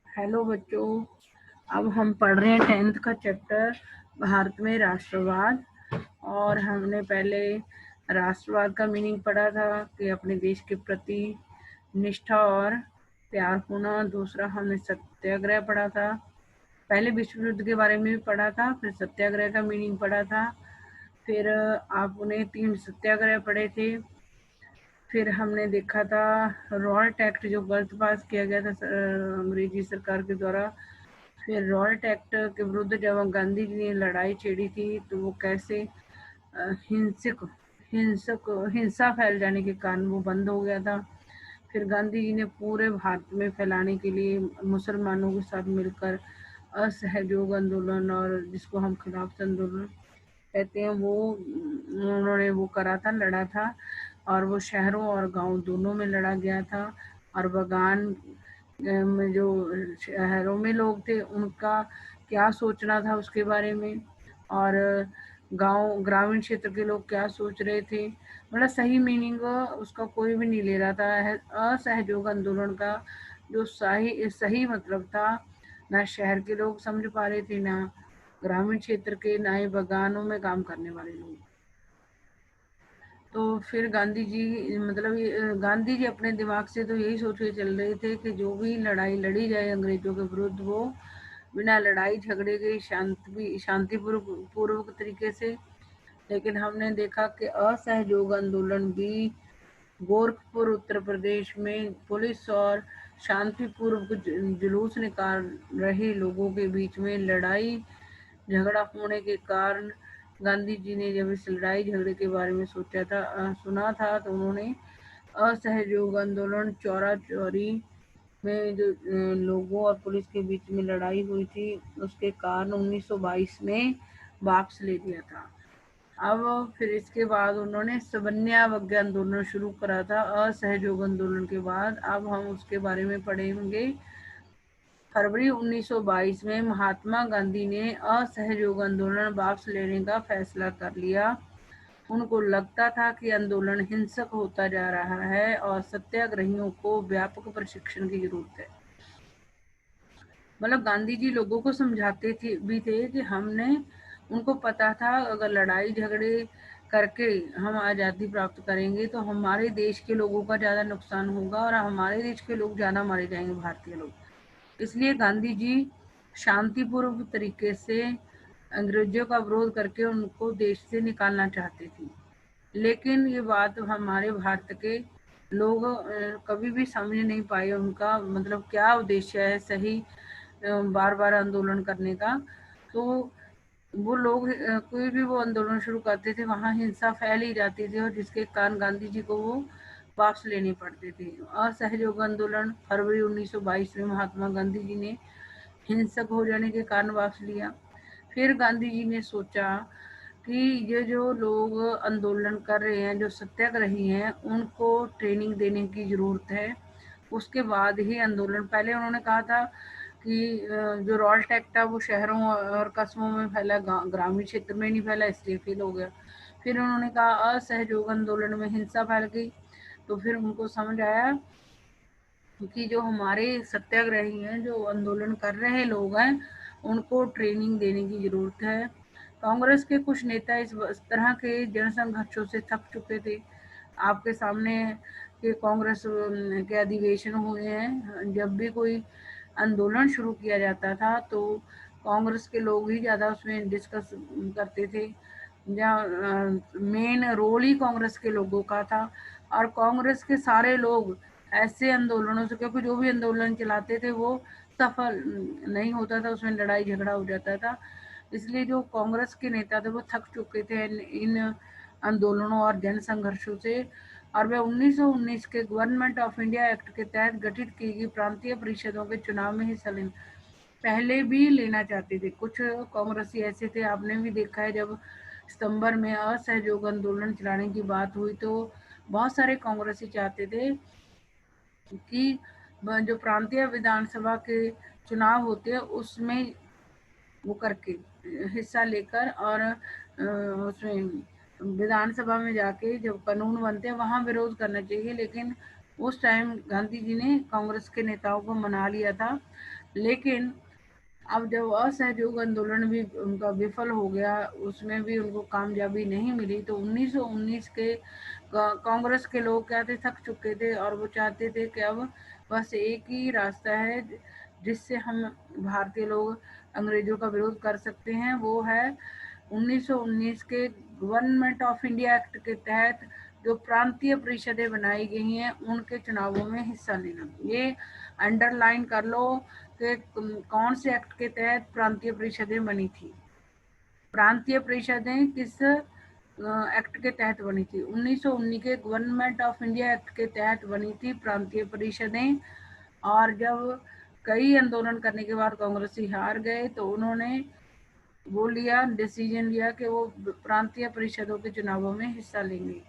Hello बच्चों। अब हम पढ़ रहे हैं 10th का चैप्टर भारत में राष्ट्रवाद। और हमने पहले राष्ट्रवाद का मीनिंग पढ़ा था कि अपने देश के प्रति निष्ठा और प्यार होना। दूसरा हमने सत्याग्रह पढ़ा था। पहले विश्व युद्ध के बारे में भी पढ़ा था, फिर सत्याग्रह का मीनिंग पढ़ा था। फिर आपने 3 सत्याग्रह पढ़े थे। फिर हमने देखा था रॉल्ट एक्ट जो गलत पास किया गया था अंग्रेजी सरकार के द्वारा। फिर रॉल्ट एक्ट के विरुद्ध जब गांधी जी ने लड़ाई छेड़ी थी तो वो कैसे हिंसक हिंसक हिंसा फैल जाने के कारण वो बंद हो गया था। फिर गांधी जी ने पूरे भारत में फैलाने के लिए मुसलमानों के साथ मिलकर असहयोग आंदोलन, और जिसको हम खिलाफ आंदोलन कहते हैं, वो उन्होंने वो करा था, लड़ा था। और वो शहरों और गांव दोनों में लड़ा गया था। और बगान में जो शहरों में लोग थे उनका क्या सोचना था उसके बारे में, और गांव ग्रामीण क्षेत्र के लोग क्या सोच रहे थे, मतलब सही मीनिंग उसका कोई भी नहीं ले रहा था। असहयोग आंदोलन का जो सही सही मतलब था, ना शहर के लोग समझ पा रहे थे, ना ग्रामीण क्षेत्र के, ना ही बगानों में काम करने वाले लोग। तो फिर गांधी जी, मतलब गांधी जी अपने दिमाग से तो यही सोच के चल रहे थे कि जो भी लड़ाई लड़ी जाए अंग्रेजों के विरुद्ध, वो बिना लड़ाई झगड़े के शांतिपूर्वक तरीके से। लेकिन हमने देखा कि असहयोग आंदोलन भी गोरखपुर उत्तर प्रदेश में पुलिस और शांतिपूर्वक जुलूस निकाल रहे लोगों के बीच में लड़ाई झगड़ा होने के कारण गांधी जी ने जब इस लड़ाई झगड़े के बारे में सोचा था, सुना था, तो उन्होंने असहयोग आंदोलन चौरा चौरी में जो लोगों और पुलिस के बीच में लड़ाई हुई थी उसके कारण 1922 में वापस ले लिया था। अब फिर इसके बाद उन्होंने सवर्ण आंदोलन शुरू करा था असहयोग आंदोलन के बाद। अब हम उसके बारे में पढ़ेंगे। फरवरी 1922 में महात्मा गांधी ने असहयोग आंदोलन वापस लेने का फैसला कर लिया। उनको लगता था कि आंदोलन हिंसक होता जा रहा है और सत्याग्रहियों को व्यापक प्रशिक्षण की जरूरत है। मतलब गांधी जी लोगों को समझाते थे भी थे कि हमने, उनको पता था अगर लड़ाई झगड़े करके हम आज़ादी प्राप्त करेंगे तो हमारे देश के लोगों का ज़्यादा नुकसान होगा और हमारे देश के लोग ज़्यादा मारे जाएंगे, भारतीय लोग। इसलिए गांधी जी शांतिपूर्वक तरीके से अंग्रेजों का विरोध करके उनको देश से निकालना चाहते थे। लेकिन ये बात हमारे भारत के लोग कभी भी समझ नहीं पाए, उनका मतलब क्या उद्देश्य है सही बार बार आंदोलन करने का। तो वो लोग कोई भी वो आंदोलन शुरू करते थे वहाँ हिंसा फैल ही जाती थी, और जिसके कारण गांधी जी को वो वापस लेने पड़ते थे। असहयोग आंदोलन फरवरी 1922 में महात्मा गांधी जी ने हिंसक हो जाने के कारण वापस लिया। फिर गांधी जी ने सोचा कि ये जो लोग आंदोलन कर रहे हैं, जो सत्याग्रही हैं, उनको ट्रेनिंग देने की ज़रूरत है। उसके बाद ही आंदोलन, पहले उन्होंने कहा था कि जो रॉल्ट एक्ट था वो शहरों और कस्बों में फैला, ग्रामीण क्षेत्र में नहीं फैला, इसलिए फेल हो गया। फिर उन्होंने कहा असहयोग आंदोलन में हिंसा फैल गई, तो फिर उनको समझ आया कि जो हमारे सत्याग्रही हैं, जो आंदोलन कर रहे लोग हैं, उनको ट्रेनिंग देने की ज़रूरत है। कांग्रेस के कुछ नेता इस तरह के जनसंघर्षों से थक चुके थे। आपके सामने कि कांग्रेस के अधिवेशन हुए हैं, जब भी कोई आंदोलन शुरू किया जाता था तो कांग्रेस के लोग ही ज़्यादा उसमें डिस्कस करते थे, जहाँ मेन रोल ही कांग्रेस के लोगों का था। और कांग्रेस के सारे लोग ऐसे आंदोलनों से, क्योंकि जो भी आंदोलन चलाते थे वो सफल नहीं होता था, उसमें लड़ाई झगड़ा हो जाता था। इसलिए जो कांग्रेस के नेता थे वो थक चुके थे इन आंदोलनों और जन संघर्षों से। और वे 1919 के गवर्नमेंट ऑफ इंडिया एक्ट के तहत गठित की गई प्रांतीय परिषदों के चुनाव में हिस्सा लेना पहले भी लेना चाहते थे। कुछ कांग्रेसी ऐसे थे, आपने भी देखा है, जब सितंबर में असहयोग आंदोलन चलाने की बात हुई तो बहुत सारे कांग्रेसी चाहते थे कि जो प्रांतीय विधानसभा के चुनाव होते हैं उसमें वो करके हिस्सा लेकर, और उसमें विधानसभा में जाके जब कानून बनते हैं वहाँ विरोध करना चाहिए। लेकिन उस टाइम गांधी जी ने कांग्रेस के नेताओं को मना लिया था, लेकिन अब जब असहयोग आंदोलन भी उनका विफल हो गया, उसमें भी उनको कामयाबी नहीं मिली, तो 1919 के कांग्रेस के लोग क्या थे, थक चुके थे और वो चाहते थे कि अब बस एक ही रास्ता है जिससे हम भारतीय लोग अंग्रेजों का विरोध कर सकते हैं, वो है 1919 के गवर्नमेंट ऑफ इंडिया एक्ट के तहत जो प्रांतीय परिषदें बनाई गई हैं उनके चुनावों में हिस्सा लेना। ये अंडरलाइन कर लो कि कौन से एक्ट के तहत प्रांतीय परिषदें बनी थी। प्रांतीय परिषदें किस एक्ट के तहत बनी थी? 1919 के गवर्नमेंट ऑफ इंडिया एक्ट के तहत बनी थी प्रांतीय परिषदें। और जब कई आंदोलन करने के बाद कांग्रेसी हार गए तो उन्होंने वो लिया, डिसीजन लिया कि वो प्रांतीय परिषदों के चुनावों में हिस्सा लेंगे।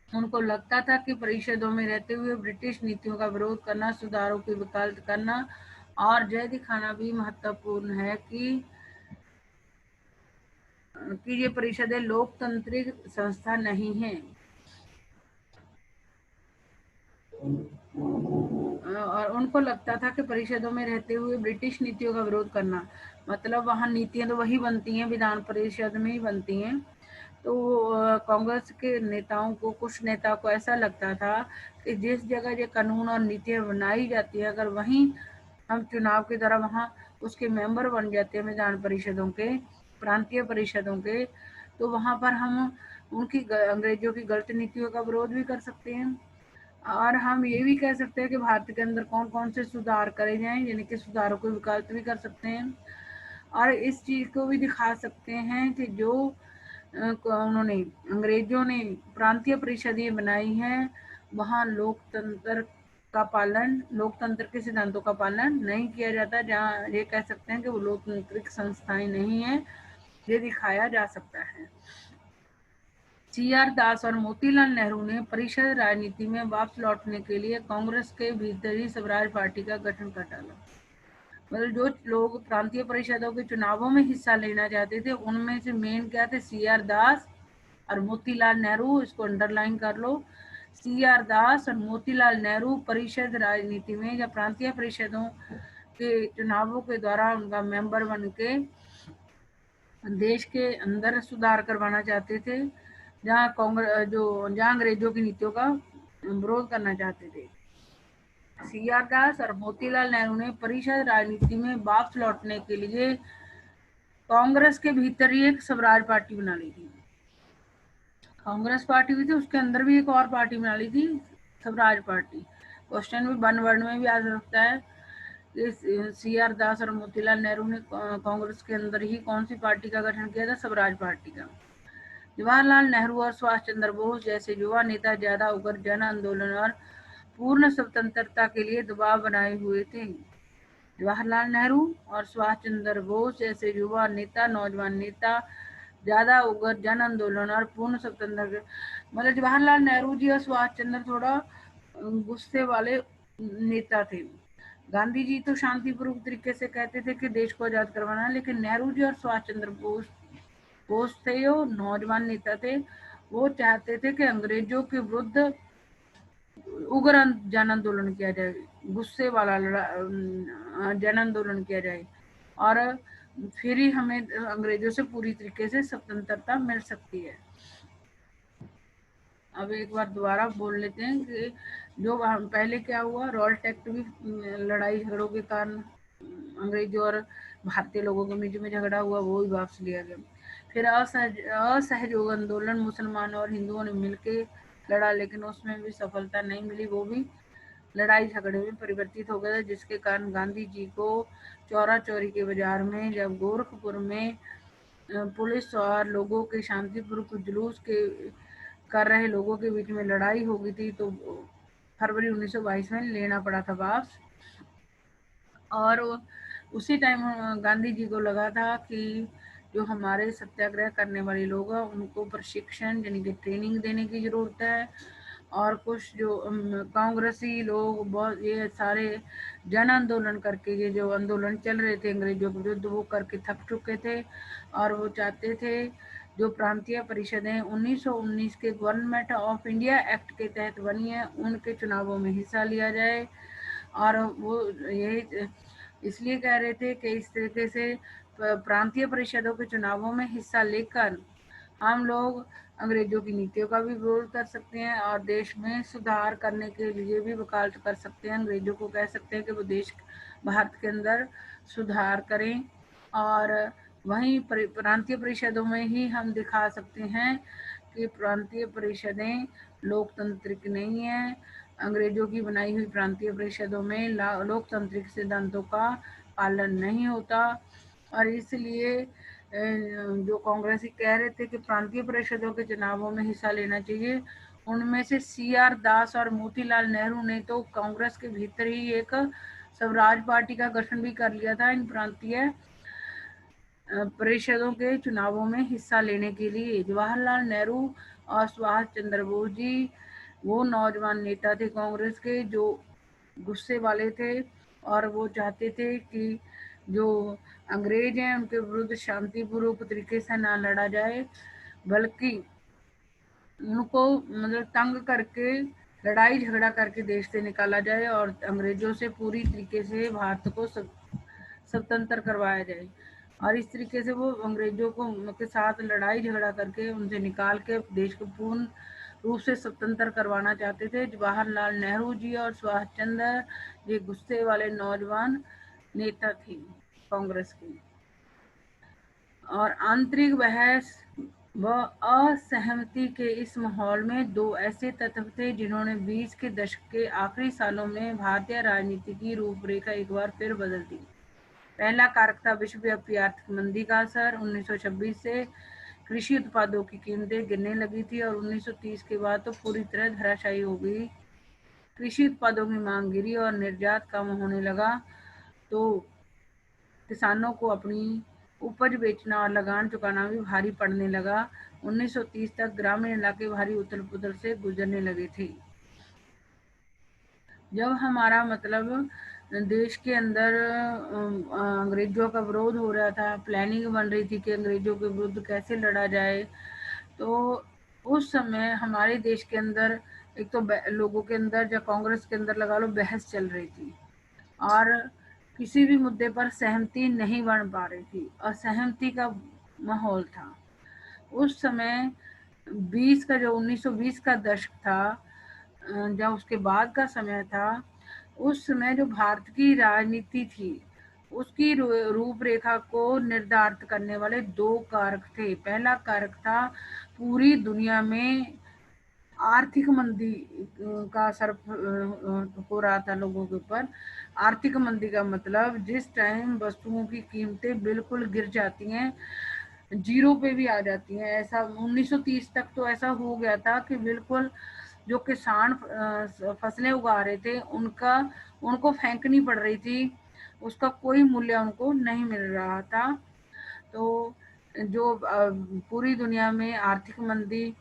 उनको लगता था कि परिषदों में रहते हुए ब्रिटिश नीतियों का विरोध करना, सुधारों की वकालत करना और जय दिखाना भी महत्वपूर्ण है कि ये परिषदें लोकतांत्रिक संस्था नहीं है। और उनको लगता था कि परिषदों में रहते हुए ब्रिटिश नीतियों का विरोध करना, मतलब वहाँ नीतियां तो वही बनती हैं, विधान परिषद में ही बनती हैं। तो कांग्रेस के नेताओं को, कुछ नेताओं को ऐसा लगता था कि जिस जगह ये कानून और नीतियां बनाई जाती है, अगर वहीं हम चुनाव की तरह वहाँ उसके मेंबर बन जाते हैं विधान परिषदों के, प्रांतीय परिषदों के, तो वहाँ पर हम उनकी अंग्रेजों की गलत नीतियों का विरोध भी कर सकते हैं। और हम ये भी कह सकते हैं कि भारत के अंदर कौन कौन से सुधार करे जाएं, यानी कि सुधारों को वकालत भी कर सकते हैं और इस चीज़ को भी दिखा सकते हैं कि जो उन्होंने, अंग्रेजों ने प्रांतीय परिषदें बनाई हैं, वहाँ लोकतंत्र का पालन, लोकतंत्र के सिद्धांतों का पालन नहीं किया जाता, जहाँ ये कह सकते हैं कि वो लोकतांत्रिक संस्थाएं नहीं है, ये दिखाया जा सकता है। CR दास और मोतीलाल नेहरू ने परिषद राजनीति में वापस लौटने के लिए कांग्रेस के भीतर ही स्वराज पार्टी का गठन कर डाला। मतलब जो लोग प्रांतीय परिषदों के चुनावों में हिस्सा लेना चाहते थे उनमें से मेन क्या थे, CR दास और मोतीलाल नेहरू। इसको अंडरलाइन कर लो, CR दास और मोतीलाल नेहरू परिषद राजनीति में या प्रांतीय परिषदों के चुनावों के द्वारा उनका मेंबर बन के देश के अंदर सुधार करवाना चाहते थे, जहाँ अंग्रेजों की नीतियों का विरोध करना चाहते थे। CR दास और मोतीलाल नेहरू ने परिषद राजनीति में वापस लौटने के लिए कांग्रेस के भीतर ही एक स्वराज पार्टी बना ली थी। कांग्रेस पार्टी भी थी, उसके अंदर भी एक और पार्टी बना ली थी, स्वराज पार्टी। क्वेश्चन भी 1 वर्ड में भी आ सकता है कि CR दास और मोतीलाल नेहरू ने कांग्रेस के अंदर ही कौन सी पार्टी का गठन किया था? स्वराज पार्टी का। जवाहरलाल नेहरू और सुभाष चंद्र बोस जैसे युवा नेता ज्यादा उग्र जन आंदोलन और पूर्ण स्वतंत्रता के लिए दबाव बनाए हुए थे। जवाहरलाल नेहरू और सुभाष चंद्र बोस जैसे युवा नेता, नौजवान नेता ज्यादा उग्र जन आंदोलन और पूर्ण स्वतंत्र, मतलब जवाहरलाल नेहरू जी और सुभाष चंद्र थोड़ा गुस्से वाले नेता थे। गांधी जी तो शांतिपूर्वक तरीके से कहते थे कि देश को आजाद करवाना, लेकिन नेहरू जी और सुभाष चंद्र बोस थे, वो नौजवान नेता थे, वो चाहते थे कि अंग्रेजों के विरुद्ध उग्र जन आंदोलन किया जाए, गुस्से वाला जन आंदोलन किया जाए और फिर ही हमें अंग्रेजों से पूरी तरीके से स्वतंत्रता मिल सकती है। अब एक बार दोबारा बोल लेते हैं कि जो पहले क्या हुआ, रॉल्ट एक्ट भी लड़ाई झगड़ों के कारण अंग्रेजों और भारतीय लोगों के बीच में झगड़ा हुआ, वो भी वापस लिया गया। फिर असहयोग आंदोलन मुसलमानों और हिंदुओं ने मिलकर लड़ा, लेकिन उसमें भी सफलता नहीं मिली, वो भी लड़ाई झगड़े में परिवर्तित हो गया, जिसके कारण गांधी जी को चौरा चौरी के बाजार में, जब गोरखपुर में पुलिस और लोगों के शांतिपूर्वक जुलूस के कर रहे लोगों के बीच में लड़ाई हो गई थी, तो फरवरी 1922 में लेना पड़ा था वापस। और उसी टाइम गांधी जी को लगा था कि जो हमारे सत्याग्रह करने वाले लोग हैं उनको प्रशिक्षण यानी कि ट्रेनिंग देने की जरूरत है। और कुछ जो कांग्रेसी लोग बहुत ये सारे जन आंदोलन करके, ये जो आंदोलन चल रहे थे अंग्रेजों के विरुद्ध, वो करके थक चुके थे और वो चाहते थे जो प्रांतीय परिषदें 1919 के गवर्नमेंट ऑफ इंडिया एक्ट के तहत बनी है, उनके चुनावों में हिस्सा लिया जाए। और वो यही इसलिए कह रहे थे कि इस तरीके से प्रांतीय परिषदों के चुनावों में हिस्सा लेकर हम लोग अंग्रेजों की नीतियों का भी विरोध कर सकते हैं और देश में सुधार करने के लिए भी वकालत कर सकते हैं। अंग्रेजों को कह सकते हैं कि वो देश भारत के अंदर सुधार करें। और वहीं प्रांतीय परिषदों में ही हम दिखा सकते हैं कि प्रांतीय परिषदें लोकतांत्रिक नहीं है। अंग्रेजों की बनाई हुई प्रांतीय परिषदों में लोकतांत्रिक सिद्धांतों का पालन नहीं होता। और इसलिए जो कांग्रेसी कह रहे थे कि प्रांतीय परिषदों के चुनावों में हिस्सा लेना चाहिए, उनमें से CR दास और मोतीलाल नेहरू ने तो कांग्रेस के भीतर ही एक स्वराज पार्टी का गठन भी कर लिया था इन प्रांतीय परिषदों के चुनावों में हिस्सा लेने के लिए। जवाहरलाल नेहरू और सुभाष चंद्र बोस जी वो नौजवान नेता थे कांग्रेस के, जो गुस्से वाले थे और वो चाहते थे कि जो अंग्रेज हैं उनके विरुद्ध शांतिपूर्वक तरीके से ना लड़ा जाए, बल्कि उनको मतलब तंग करके लड़ाई झगड़ा करके देश से निकाला जाए और अंग्रेजों से पूरी तरीके से भारत को स्वतंत्र करवाया जाए। और इस तरीके से वो अंग्रेजों को के साथ लड़ाई झगड़ा करके उनसे निकाल के देश को पूर्ण रूप से स्वतंत्र करवाना चाहते थे जवाहरलाल नेहरू जी और सुभाष चंद्र। ये गुस्से वाले नौजवान नेता थे कांग्रेस के। और आंतरिक बहस व असहमति के इस माहौल में दो ऐसे तत्व थे जिन्होंने 20 के दशक के आखिरी सालों में भारतीय राजनीति की रूपरेखा एक बार फिर बदल दी। पहला कारक था विश्वव्यापी आर्थिक मंदी का असर। 1926 से कृषि उत्पादों की कीमतें गिरने लगी थी और 1930 के बाद तो पूरी तरह धराशायी हो गई। कृषि उत्पादों की मांग गिरी और निर्यात कम होने लगा, तो किसानों को अपनी उपज बेचना और लगान चुकाना भी भारी पड़ने लगा। 1930 तक ग्रामीण इलाके भारी उथल पुथल से गुजरने लगे थे। जब हमारा मतलब देश के अंदर अंग्रेजों का विरोध हो रहा था, प्लानिंग बन रही थी कि अंग्रेजों के विरुद्ध कैसे लड़ा जाए, तो उस समय हमारे देश के अंदर एक तो लोगों के अंदर या कांग्रेस के अंदर लगा लो बहस चल रही थी और किसी भी मुद्दे पर सहमति नहीं बन पा रही थी, असहमति का माहौल था उस समय। 1920 का दशक था, जब उसके बाद का समय था, उस समय जो भारत की राजनीति थी उसकी रूपरेखा को निर्धारित करने वाले दो कारक थे। पहला कारक था पूरी दुनिया में आर्थिक मंदी का असर हो रहा था लोगों के ऊपर। आर्थिक मंदी का मतलब जिस टाइम वस्तुओं की कीमतें बिल्कुल गिर जाती हैं, जीरो पे भी आ जाती हैं। ऐसा 1930 तक तो ऐसा हो गया था कि बिल्कुल जो किसान फसलें उगा रहे थे उनको फेंकनी पड़ रही थी, उसका कोई मूल्य उनको नहीं मिल रहा था। तो जो पूरी दुनिया में आर्थिक मंदी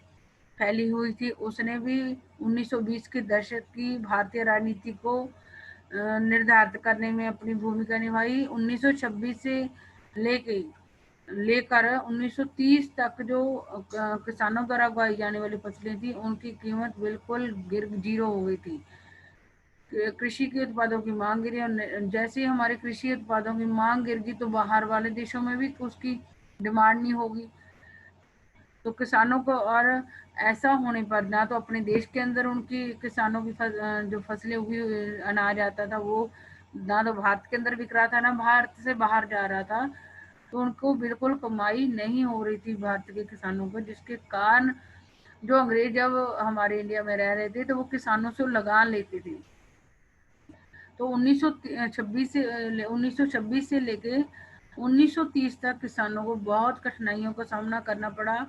फैली हुई थी, उसने भी 1920 के दशक की भारतीय राजनीति को निर्धारित करने में अपनी भूमिका निभाई। 1926 से लेकर 1930 तक जो किसानों द्वारा उगाई जाने वाली फसलें थी उनकी कीमत बिल्कुल जीरो हो गई थी। कृषि के उत्पादों की मांग गिरी और जैसे ही हमारे कृषि उत्पादों की मांग गिर गई तो बाहर वाले देशों में भी उसकी डिमांड नहीं होगी, तो किसानों को और ऐसा होने पर ना तो अपने देश के अंदर उनकी किसानों की जो फसलें उगी अनाज आता था वो ना तो भारत के अंदर बिक रहा था ना भारत से बाहर जा रहा था, तो उनको बिल्कुल कमाई नहीं हो रही थी भारत के किसानों को, जिसके कारण जो अंग्रेज जब हमारे इंडिया में रह रहे थे तो वो किसानों से लगान लेते थे। तो 1926 से लेके 1930 तक किसानों को बहुत कठिनाइयों का सामना करना पड़ा।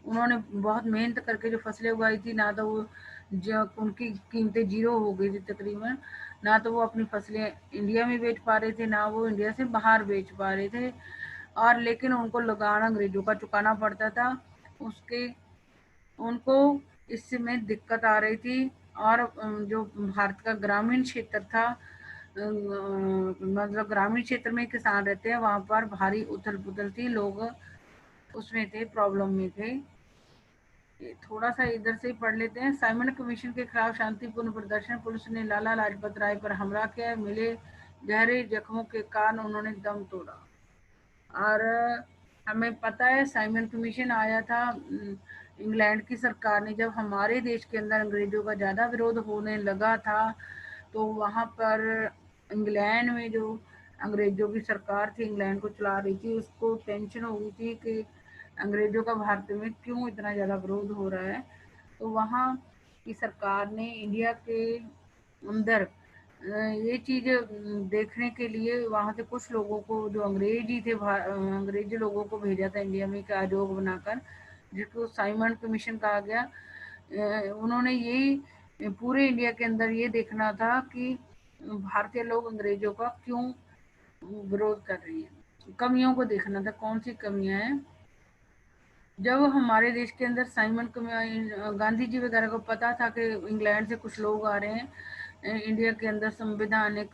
उन्होंने बहुत मेहनत करके जो फसलें उगाई थी, ना तो वो जो उनकी कीमतें जीरो हो गई थी तकरीबन, ना तो वो अपनी फसलें इंडिया में बेच पा रहे थे, ना वो इंडिया से बाहर बेच पा रहे थे। और लेकिन उनको लगान अंग्रेजों का चुकाना पड़ता था, उसके उनको इसमें दिक्कत आ रही थी। और जो भारत का ग्रामीण क्षेत्र था, मतलब ग्रामीण क्षेत्र में किसान रहते हैं, वहाँ पर भारी उथल पुथल थी, लोग उसमें थे, प्रॉब्लम में थे। ये थोड़ा सा इधर से ही पढ़ लेते हैं। साइमन कमीशन के खिलाफ शांतिपूर्ण प्रदर्शन, पुलिस ने लाला लाजपत राय पर हमला किया, मिले गहरे जख्मों के कारण उन्होंने दम तोड़ा। और हमें पता है साइमन कमीशन आया था इंग्लैंड की सरकार ने, जब हमारे देश के अंदर अंग्रेजों का ज़्यादा विरोध होने लगा था, तो वहाँ पर इंग्लैंड में जो अंग्रेजों की सरकार थी, इंग्लैंड को चला रही थी, उसको टेंशन हो गई थी कि अंग्रेजों का भारत में क्यों इतना ज़्यादा विरोध हो रहा है। तो वहाँ की सरकार ने इंडिया के अंदर ये चीज़ देखने के लिए वहाँ से कुछ लोगों को, जो अंग्रेज ही थे, अंग्रेजी लोगों को भेजा था इंडिया में, एक आयोग बनाकर, जिसको साइमन कमीशन कहा गया। उन्होंने यही पूरे इंडिया के अंदर ये देखना था कि भारतीय लोग अंग्रेजों का क्यों विरोध कर रही है, कमियों को देखना था, कौन सी कमियां हैं। जब हमारे देश के अंदर गांधी जी वगैरह को पता था कि इंग्लैंड से कुछ लोग आ रहे हैं इंडिया के अंदर संवैधानिक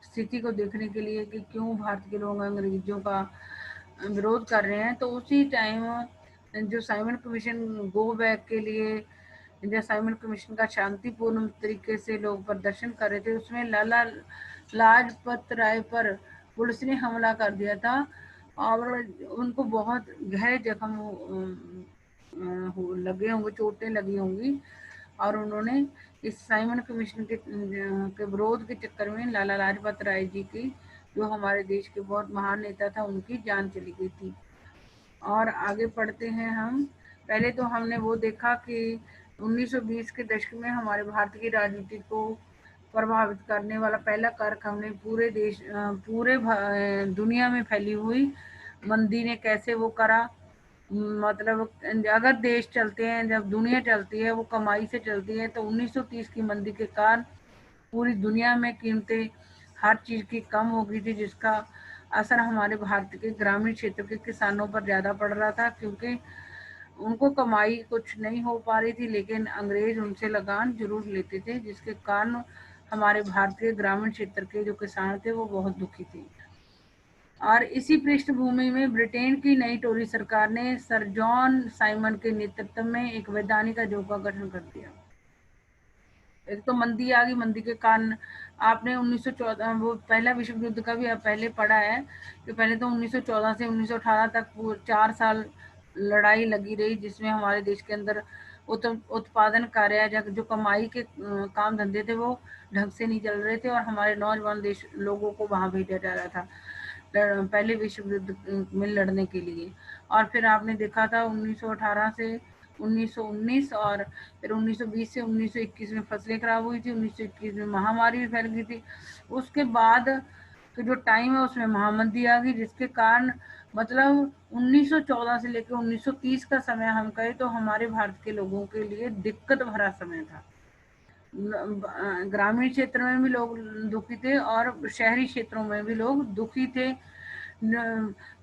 स्थिति को देखने के लिए कि क्यों भारत के लोग अंग्रेजों का विरोध कर रहे हैं, तो उसी टाइम जो साइमन कमीशन गो बैक के लिए, जो साइमन कमीशन का शांतिपूर्ण तरीके से लोग प्रदर्शन कर रहे थे, उसमें लाला लाजपत राय पर पुलिस ने हमला कर दिया था और उनको बहुत गहरे जख्म लगे होंगे, चोटें लगी होंगी। और उन्होंने इस साइमन कमीशन के विरोध के चक्कर में लाला लाजपत राय जी की, जो हमारे देश के बहुत महान नेता था, उनकी जान चली गई थी। और आगे पढ़ते हैं हम। पहले तो हमने वो देखा कि 1920 के दशक में हमारे भारत की राजनीति को प्रभावित करने वाला पहला कारक हमने पूरे दुनिया में फैली हुई मंदी ने कैसे वो करा। मतलब अगर देश चलते हैं, जब दुनिया चलती है वो कमाई से चलती है, तो 1930 की मंदी के कारण पूरी दुनिया में कीमतें हर चीज़ की कम हो गई थी, जिसका असर हमारे भारत के ग्रामीण क्षेत्र के किसानों पर ज़्यादा पड़ रहा था, क्योंकि उनको कमाई कुछ नहीं हो पा रही थी, लेकिन अंग्रेज उनसे लगान जरूर लेते थे, जिसके कारण हमारे भारत के ग्रामीण क्षेत्र के जो किसान थे वो बहुत दुखी थे। और इसी पृष्ठभूमि में ब्रिटेन की नई टोरी सरकार ने सर जॉन साइमन के नेतृत्व में एक वैधानिक आयोग का गठन कर दिया। एक तो मंदी आ गई, मंदी के कारण आपने 1914 वो पहला विश्व युद्ध का भी आप पहले पढ़ा है कि पहले तो 1914 से 1918 तक 4 साल लड़ाई लगी रही, जिसमें हमारे देश के अंदर उत्पादन कार्य जो कमाई के काम धंधे थे वो ढंग से नहीं चल रहे थे, और हमारे नौजवान देश लोगों को वहां भेजा जा रहा था पहले विश्व युद्ध में लड़ने के लिए। और फिर आपने देखा था 1918 से 1919 और फिर 1920 से 1921 में फसलें खराब हुई थी, 1921 में महामारी भी फैल गई थी। उसके बाद तो जो टाइम है उसमें महामंदी आ गई, जिसके कारण मतलब 1914 से लेकर 1930 का समय हम कहें तो हमारे भारत के लोगों के लिए दिक्कत भरा समय था। ग्रामीण क्षेत्र में भी लोग दुखी थे और शहरी क्षेत्रों में भी लोग दुखी थे।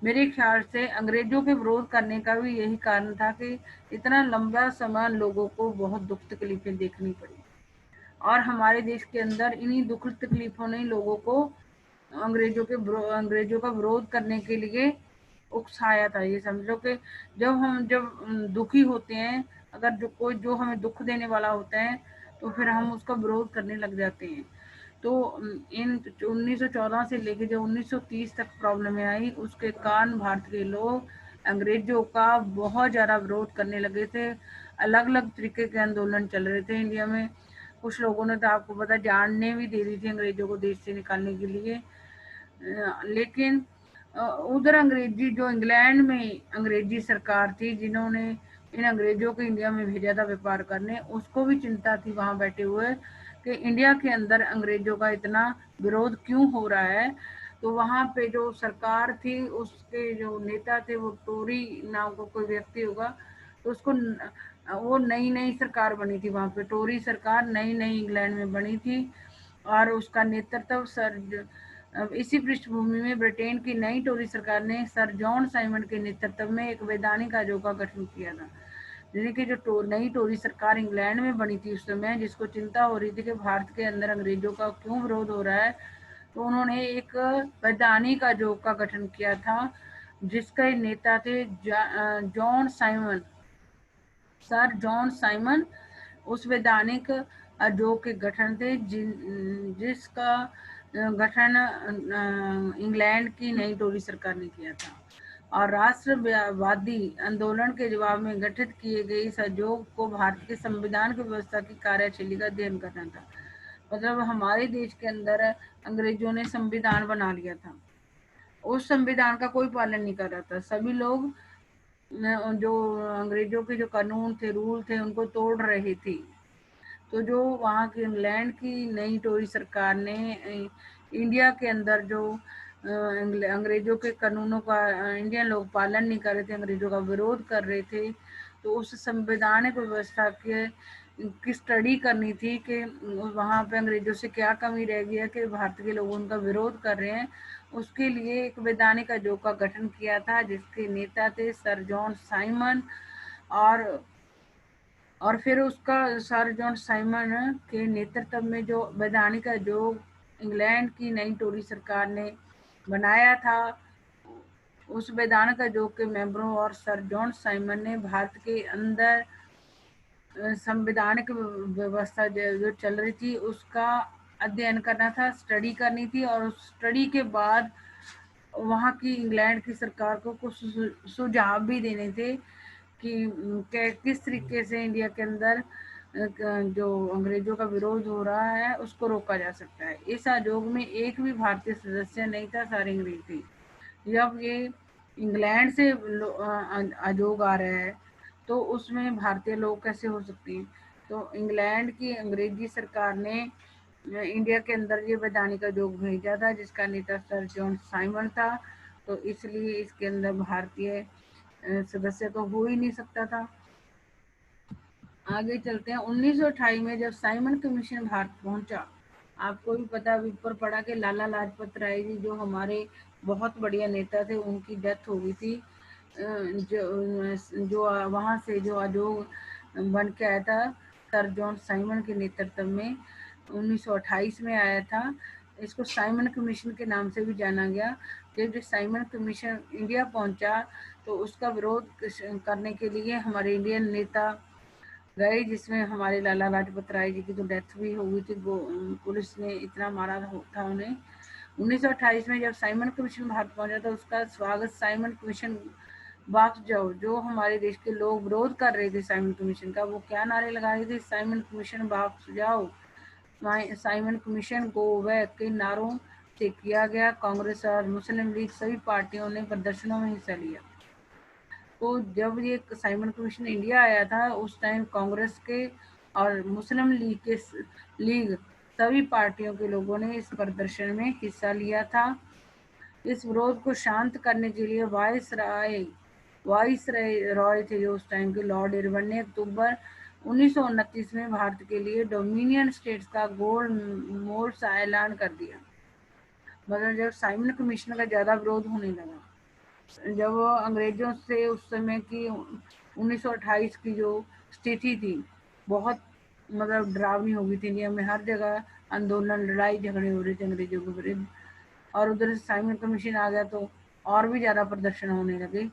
मेरे ख्याल से अंग्रेजों के विरोध करने का भी यही कारण था कि इतना लंबा समय लोगों को बहुत दुख तकलीफें देखनी पड़ी, और हमारे देश के अंदर इन्हीं दुख तकलीफों ने लोगों को अंग्रेजों का विरोध करने के लिए उकसाया था। ये समझो कि जब दुखी होते हैं, अगर जो हमें दुख देने वाला होता है, तो फिर हम उसका विरोध करने लग जाते हैं। तो इन 1914 से लेके जो 1930 तक प्रॉब्लम आई, उसके कारण भारत के लोग अंग्रेजों का बहुत ज़्यादा विरोध करने लगे थे। अलग अलग तरीके के आंदोलन चल रहे थे इंडिया में। कुछ लोगों ने तो आपको पता जानने भी दे दी थी अंग्रेजों को देश से निकालने के लिए। लेकिन उधर अंग्रेजी जो इंग्लैंड में अंग्रेजी सरकार थी, जिन्होंने इन अंग्रेजों को इंडिया में भेजा था व्यापार करने, उसको भी चिंता थी वहां बैठे हुए कि इंडिया के अंदर अंग्रेजों का इतना विरोध क्यों हो रहा है। तो वहां पे जो सरकार थी, उसके जो नेता थे, वो टोरी नाम का कोई व्यक्ति होगा, तो उसको वो नई नई सरकार बनी थी वहां पे, टोरी सरकार नई नई इंग्लैंड में बनी थी, और उसका नेतृत्व इसी पृष्ठभूमि में ब्रिटेन की नई टोरी सरकार ने सर जॉन साइमन के नेतृत्व में एक वैधानिक आयोग का गठन किया था। यानी कि जो नई टोरी सरकार इंग्लैंड में बनी थी उस समय, जिसको चिंता हो रही थी कि भारत के अंदर अंग्रेजों का क्यों विरोध हो रहा है, तो उन्होंने एक वैधानिक आयोग का गठन किया था, जिसके नेता थे John Simon, sir John Simon. उस वैधानिक आयोग के गठन थे जिसका गठन इंग्लैंड की नई टोरी सरकार ने किया था, और राष्ट्रवादी आंदोलन के जवाब में गठित किए गए इस आयोग को भारत के संविधान की व्यवस्था की कार्यशैली का अध्ययन करना था। मतलब हमारे देश के अंदर अंग्रेजों ने संविधान बना लिया था, उस संविधान का कोई पालन नहीं कर रहा था। सभी लोग जो अंग्रेजों के जो कानून थे, रूल थे, उनको तोड़ रहे थे। तो जो वहाँ की इंग्लैंड की नई टोरी सरकार ने इंडिया के अंदर जो अंग्रेजों के कानूनों का इंडियन लोग पालन नहीं कर रहे थे, अंग्रेजों का विरोध कर रहे थे, तो उस संवैधानिक व्यवस्था के की स्टडी करनी थी कि वहाँ पे अंग्रेजों से क्या कमी रह गई है कि भारत के लोग उनका विरोध कर रहे हैं। उसके लिए एक वैधानिक आयोग का गठन किया था जिसके नेता थे सर जॉन साइमन, और फिर उसका सर जॉन साइमन के नेतृत्व में जो वैधानिक आयोग इंग्लैंड की नई टोरी सरकार ने बनाया था, उस वैधानिक आयोग के मेंबरों और सर जॉन साइमन ने भारत के अंदर संवैधानिक व्यवस्था जो चल रही थी उसका अध्ययन करना था, स्टडी करनी थी, और उस स्टडी के बाद वहाँ की इंग्लैंड की सरकार को कुछ सुझाव भी देने थे कि किस तरीके से इंडिया के अंदर जो अंग्रेजों का विरोध हो रहा है उसको रोका जा सकता है। इस आयोग में एक भी भारतीय सदस्य नहीं था, सारे अंग्रेज थे। जब ये इंग्लैंड से आयोग आ रहा है तो उसमें भारतीय लोग कैसे हो सकते हैं? तो इंग्लैंड की अंग्रेजी सरकार ने इंडिया के अंदर ये वैधानिक आयोग भेजा था जिसका नेता सर जॉन साइमन था, तो इसलिए इसके अंदर भारतीय सदस्य तो हो ही नहीं सकता था। आगे चलते हैं। 1928 में जब साइमन कमीशन भारत पहुंचा, आपको भी पता है, ऊपर पड़ा कि लाला लाजपत राय जी जो हमारे बहुत बढ़िया नेता थे, उनकी डेथ हो गई थी। जो वहाँ से जो आयोग बन के आया था सर जॉन साइमन के नेतृत्व में 1928 में आया था। इसको साइमन कमीशन के नाम से भी जाना गया। जब साइमन कमीशन इंडिया पहुंचा तो उसका विरोध करने के लिए हमारे इंडियन नेता गए, जिसमें हमारे लाला लाजपत राय जी की तो डेथ भी हो गई थी, पुलिस ने इतना मारा था उन्हें। 1928 में जब साइमन कमीशन भारत पहुंचा तो उसका स्वागत साइमन कमीशन वापस जाओ, जो हमारे देश के लोग विरोध कर रहे थे साइमन कमीशन का, वो क्या नारे लगा रहे थे? साइमन कमीशन वापस जाओ, साइमन कमीशन गो बैक के नारों से किया गया। कांग्रेस और मुस्लिम लीग सभी पार्टियों ने प्रदर्शनों में हिस्सा लिया। तो जब ये साइमन कमीशन इंडिया आया था उस टाइम कांग्रेस के और मुस्लिम लीग सभी पार्टियों के लोगों ने इस प्रदर्शन में हिस्सा लिया था। इस विरोध को शांत करने के लिए वाइस रॉय थे जो उस टाइम के लॉर्ड इरविन ने अक्टूबर 1929 में भारत के लिए डोमिनियन स्टेट्स का गोल मोल सा ऐलान कर दिया। मतलब जब साइमन कमीशन का ज़्यादा विरोध होने लगा, जब अंग्रेजों से उस समय की 1928 की जो स्थिति थी बहुत मतलब डरावनी हो गई थी। इंडिया में हर जगह आंदोलन, लड़ाई झगड़े हो रहे थे अंग्रेजों के विरुद्ध, और उधर से साइमन कमीशन आ गया तो और भी ज़्यादा प्रदर्शन होने लगे।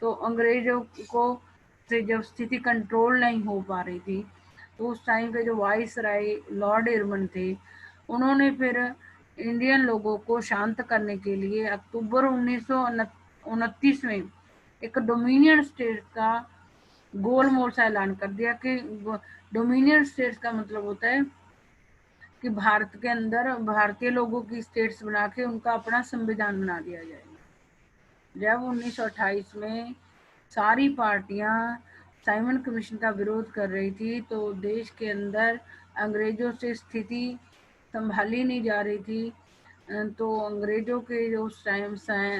तो अंग्रेजों को से जब स्थिति कंट्रोल नहीं हो पा रही थी तो उस टाइम पे जो वाइस राय लॉर्ड इरविन थे, उन्होंने फिर इंडियन लोगों को शांत करने के लिए अक्टूबर 1929 में एक डोमिनियन स्टेट का गोल मोल सा ऐलान कर दिया कि डोमिनियन स्टेट्स का मतलब होता है कि भारत के अंदर भारतीय लोगों की स्टेट्स बना के उनका अपना संविधान बना दिया जाएगा। जब 1928 में सारी पार्टियां साइमन कमीशन का विरोध कर रही थी तो देश के अंदर अंग्रेजों से स्थिति संभाली नहीं जा रही थी। तो अंग्रेजों के जो उस टाइम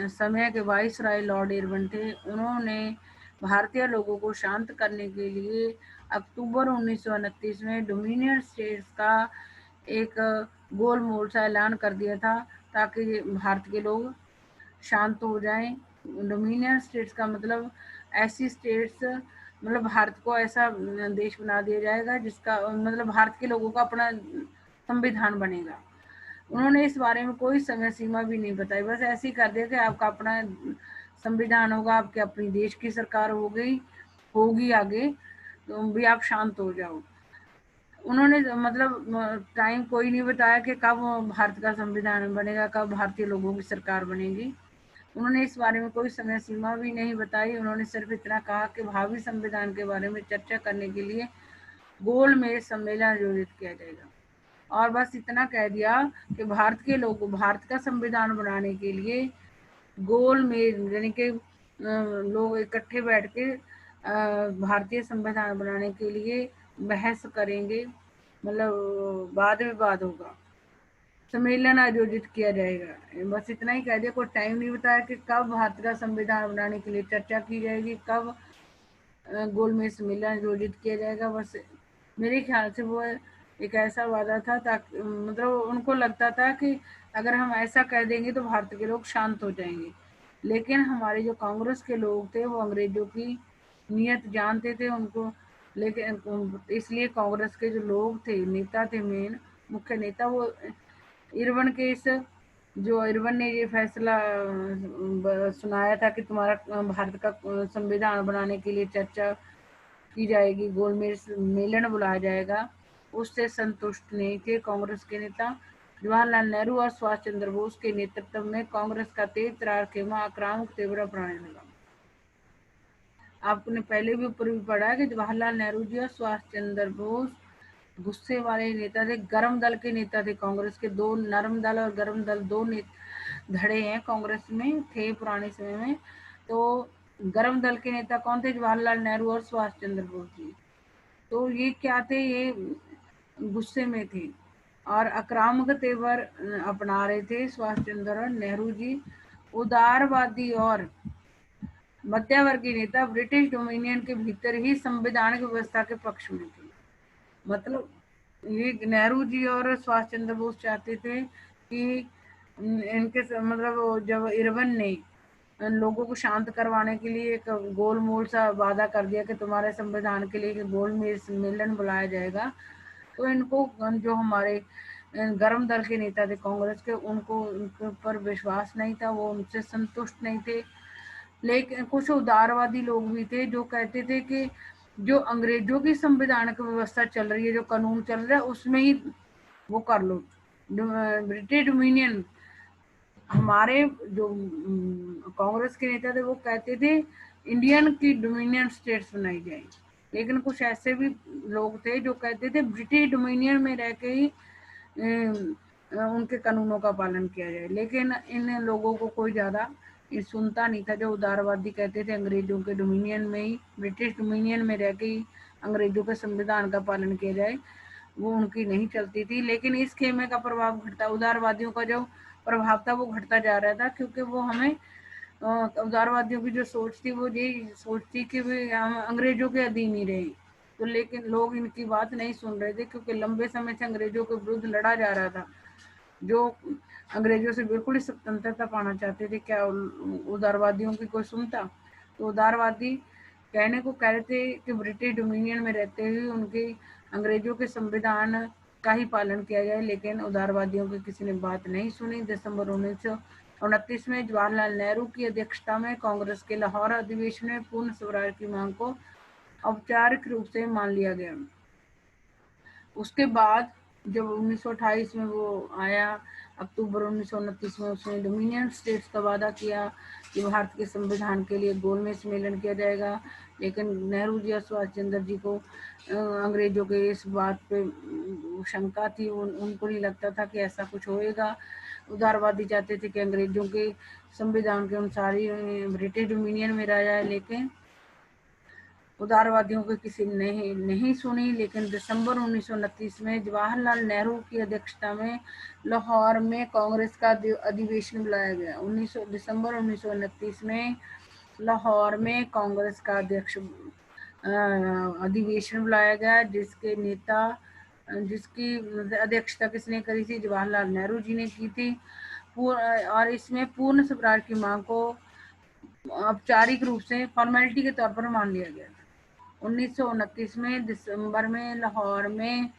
समय के वाइस राय लॉर्ड इरविन थे, उन्होंने भारतीय लोगों को शांत करने के लिए अक्टूबर 1929 में डोमिनियन स्टेट्स का एक गोल मोल सा ऐलान कर दिया था ताकि भारत के लोग शांत हो जाएं। डोमिनियन स्टेट्स का मतलब ऐसी स्टेट्स, मतलब भारत को ऐसा देश बना दिया जाएगा जिसका मतलब भारत के लोगों का अपना संविधान बनेगा। उन्होंने इस बारे में कोई समय सीमा भी नहीं बताई, बस ऐसे ही कर दिया कि आपका अपना संविधान होगा, आपके अपनी देश की सरकार होगी आगे, तो भी आप शांत हो जाओ। उन्होंने मतलब टाइम कोई नहीं बताया कि कब भारत का संविधान बनेगा, कब भारतीय लोगों की सरकार बनेगी। उन्होंने इस बारे में कोई समय सीमा भी नहीं बताई। उन्होंने सिर्फ इतना कहा कि भावी संविधान के बारे में चर्चा करने के लिए गोलमेज सम्मेलन आयोजित किया जाएगा, और बस इतना कह दिया कि भारत के लोग भारत का संविधान बनाने के लिए गोलमेज यानी कि लोग इकट्ठे बैठ के भारतीय संविधान बनाने के लिए बहस करेंगे, मतलब वाद विवाद होगा, सम्मेलन आयोजित किया जाएगा। बस इतना ही कह दिया, कोई टाइम नहीं बताया कि कब भारत का संविधान बनाने के लिए चर्चा की जाएगी, कब गोलमेज सम्मेलन आयोजित किया जाएगा। बस मेरे ख्याल से वो एक ऐसा वादा था ताकि मतलब उनको लगता था कि अगर हम ऐसा कह देंगे तो भारत के लोग शांत हो जाएंगे। लेकिन हमारे जो कांग्रेस के लोग थे वो अंग्रेजों की नीयत जानते थे उनको, लेकिन इसलिए कांग्रेस के जो लोग थे, नेता थे, मेन मुख्य नेता, वो इरविन के इस जो इरविन ने ये फैसला सुनाया था कि तुम्हारा भारत का संविधान बनाने के लिए चर्चा की जाएगी, गोलमेज सम्मेलन बुलाया जाएगा, उससे संतुष्ट नहीं थे कांग्रेस के नेता। जवाहरलाल नेहरू और सुभाष चंद्र बोस के नेतृत्व में कांग्रेस का तेज तरार खेमा आक्रामक तेवर अपनाने लगा। आपने पहले भी ऊपर भी पढ़ा है कि जवाहरलाल नेहरू जी और सुभाष चंद्र बोस गुस्से वाले नेता थे, गर्म दल के नेता थे। कांग्रेस के दो नरम दल और गर्म दल दो धड़े हैं कांग्रेस में, थे पुराने समय में। तो गर्म दल के नेता कौन थे? जवाहरलाल नेहरू और सुभाष चंद्र बोस जी। तो ये क्या थे? ये गुस्से में थे और आक्रामक तेवर अपना रहे थे सुभाष चंद्र और नेहरू जी। उदारवादी और मध्यवर्गीय नेता ब्रिटिश डोमिनियन के भीतर ही संवैधानिक व्यवस्था के पक्ष में थे। मतलब ये नेहरू जी और सुभाष चंद्र बोस चाहते थे कि इनके मतलब जब इरविन ने लोगों को शांत करवाने के लिए एक गोलमोल सा वादा कर दिया कि तुम्हारे संविधान के लिए गोलमेज सम्मेलन बुलाया जाएगा, तो इनको जो हमारे गर्म दल के नेता थे कांग्रेस के, उनको उनके ऊपर विश्वास नहीं था, वो उनसे संतुष्ट नहीं थे। लेकिन कुछ उदारवादी लोग भी थे जो कहते थे कि जो अंग्रेजों की संविधानिक व्यवस्था चल रही है, जो कानून चल रहा है, उसमें ही वो कर लो। ब्रिटिश डोमिनियन हमारे जो कांग्रेस के नेता थे वो कहते थे इंडियन की डोमिनियन स्टेट्स बनाई जाए। लेकिन कुछ ऐसे भी लोग थे जो कहते थे ब्रिटिश डोमिनियन में रह के ही उनके कानूनों का पालन किया जाए। लेकिन इन लोगों को कोई ज़्यादा सुनता नहीं था। जो उदारवादी कहते थे अंग्रेजों के डोमिनियन में ही, ब्रिटिश डोमिनियन में रह के ही अंग्रेजों के संविधान का पालन किया जाए, वो उनकी नहीं चलती थी। लेकिन इस खेमे का प्रभाव घटता, उदारवादियों का जो प्रभाव था वो घटता जा रहा था, क्योंकि वो हमें उदारवादियों की जो सोच थी वो ये सोच थी कि भी हम अंग्रेजों के अधीन ही रहे। तो लेकिन लोग इनकी बात नहीं सुन रहे थे, क्योंकि लंबे समय से अंग्रेजों के विरुद्ध लड़ा जा रहा था। जो अंग्रेजों से बिल्कुल ही स्वतंत्रता पाना चाहते थे, क्या उदारवादियों की कोई सुनता? तो उदारवादी कहने को कह रहे थे कि ब्रिटिश डोमिनियन में रहते हुए उनके अंग्रेजों के संविधान का ही पालन किया जाए। लेकिन उदारवादियों की किसी ने बात नहीं सुनी। दिसंबर 1929 में जवाहरलाल नेहरू की अध्यक्षता में कांग्रेस के लाहौर अधिवेशन में पूर्ण स्वराज की मांग को औपचारिक रूप से मान लिया गया। उसके बाद जब 1928 में वो आया, अक्टूबर 1929 में उसने डोमिनियन स्टेट्स का वादा किया कि भारत के संविधान के लिए गोलमेज सम्मेलन किया जाएगा। लेकिन नेहरू जी और सुभाष चंद्र जी को अंग्रेजों के इस बात पे शंका थी, उनको नहीं लगता था कि ऐसा कुछ होएगा। उदारवादी चाहते थे कि अंग्रेजों के संविधान के अनुसार ही ब्रिटिश डोमिनियन में रह जाए। लेकिन उदारवादियों की किसी ने नहीं सुनी। लेकिन दिसंबर 1929 में जवाहरलाल नेहरू की अध्यक्षता में लाहौर में कांग्रेस का अधिवेशन बुलाया गया। दिसंबर 1929 में लाहौर में कांग्रेस का अधिवेशन बुलाया गया, जिसकी अध्यक्षता किसने करी थी? जवाहरलाल नेहरू जी ने की थी। और इसमें पूर्ण स्वराज की मांग को औपचारिक रूप से फॉर्मेलिटी के तौर पर मान लिया गया। 1929 में दिसंबर में लाहौर में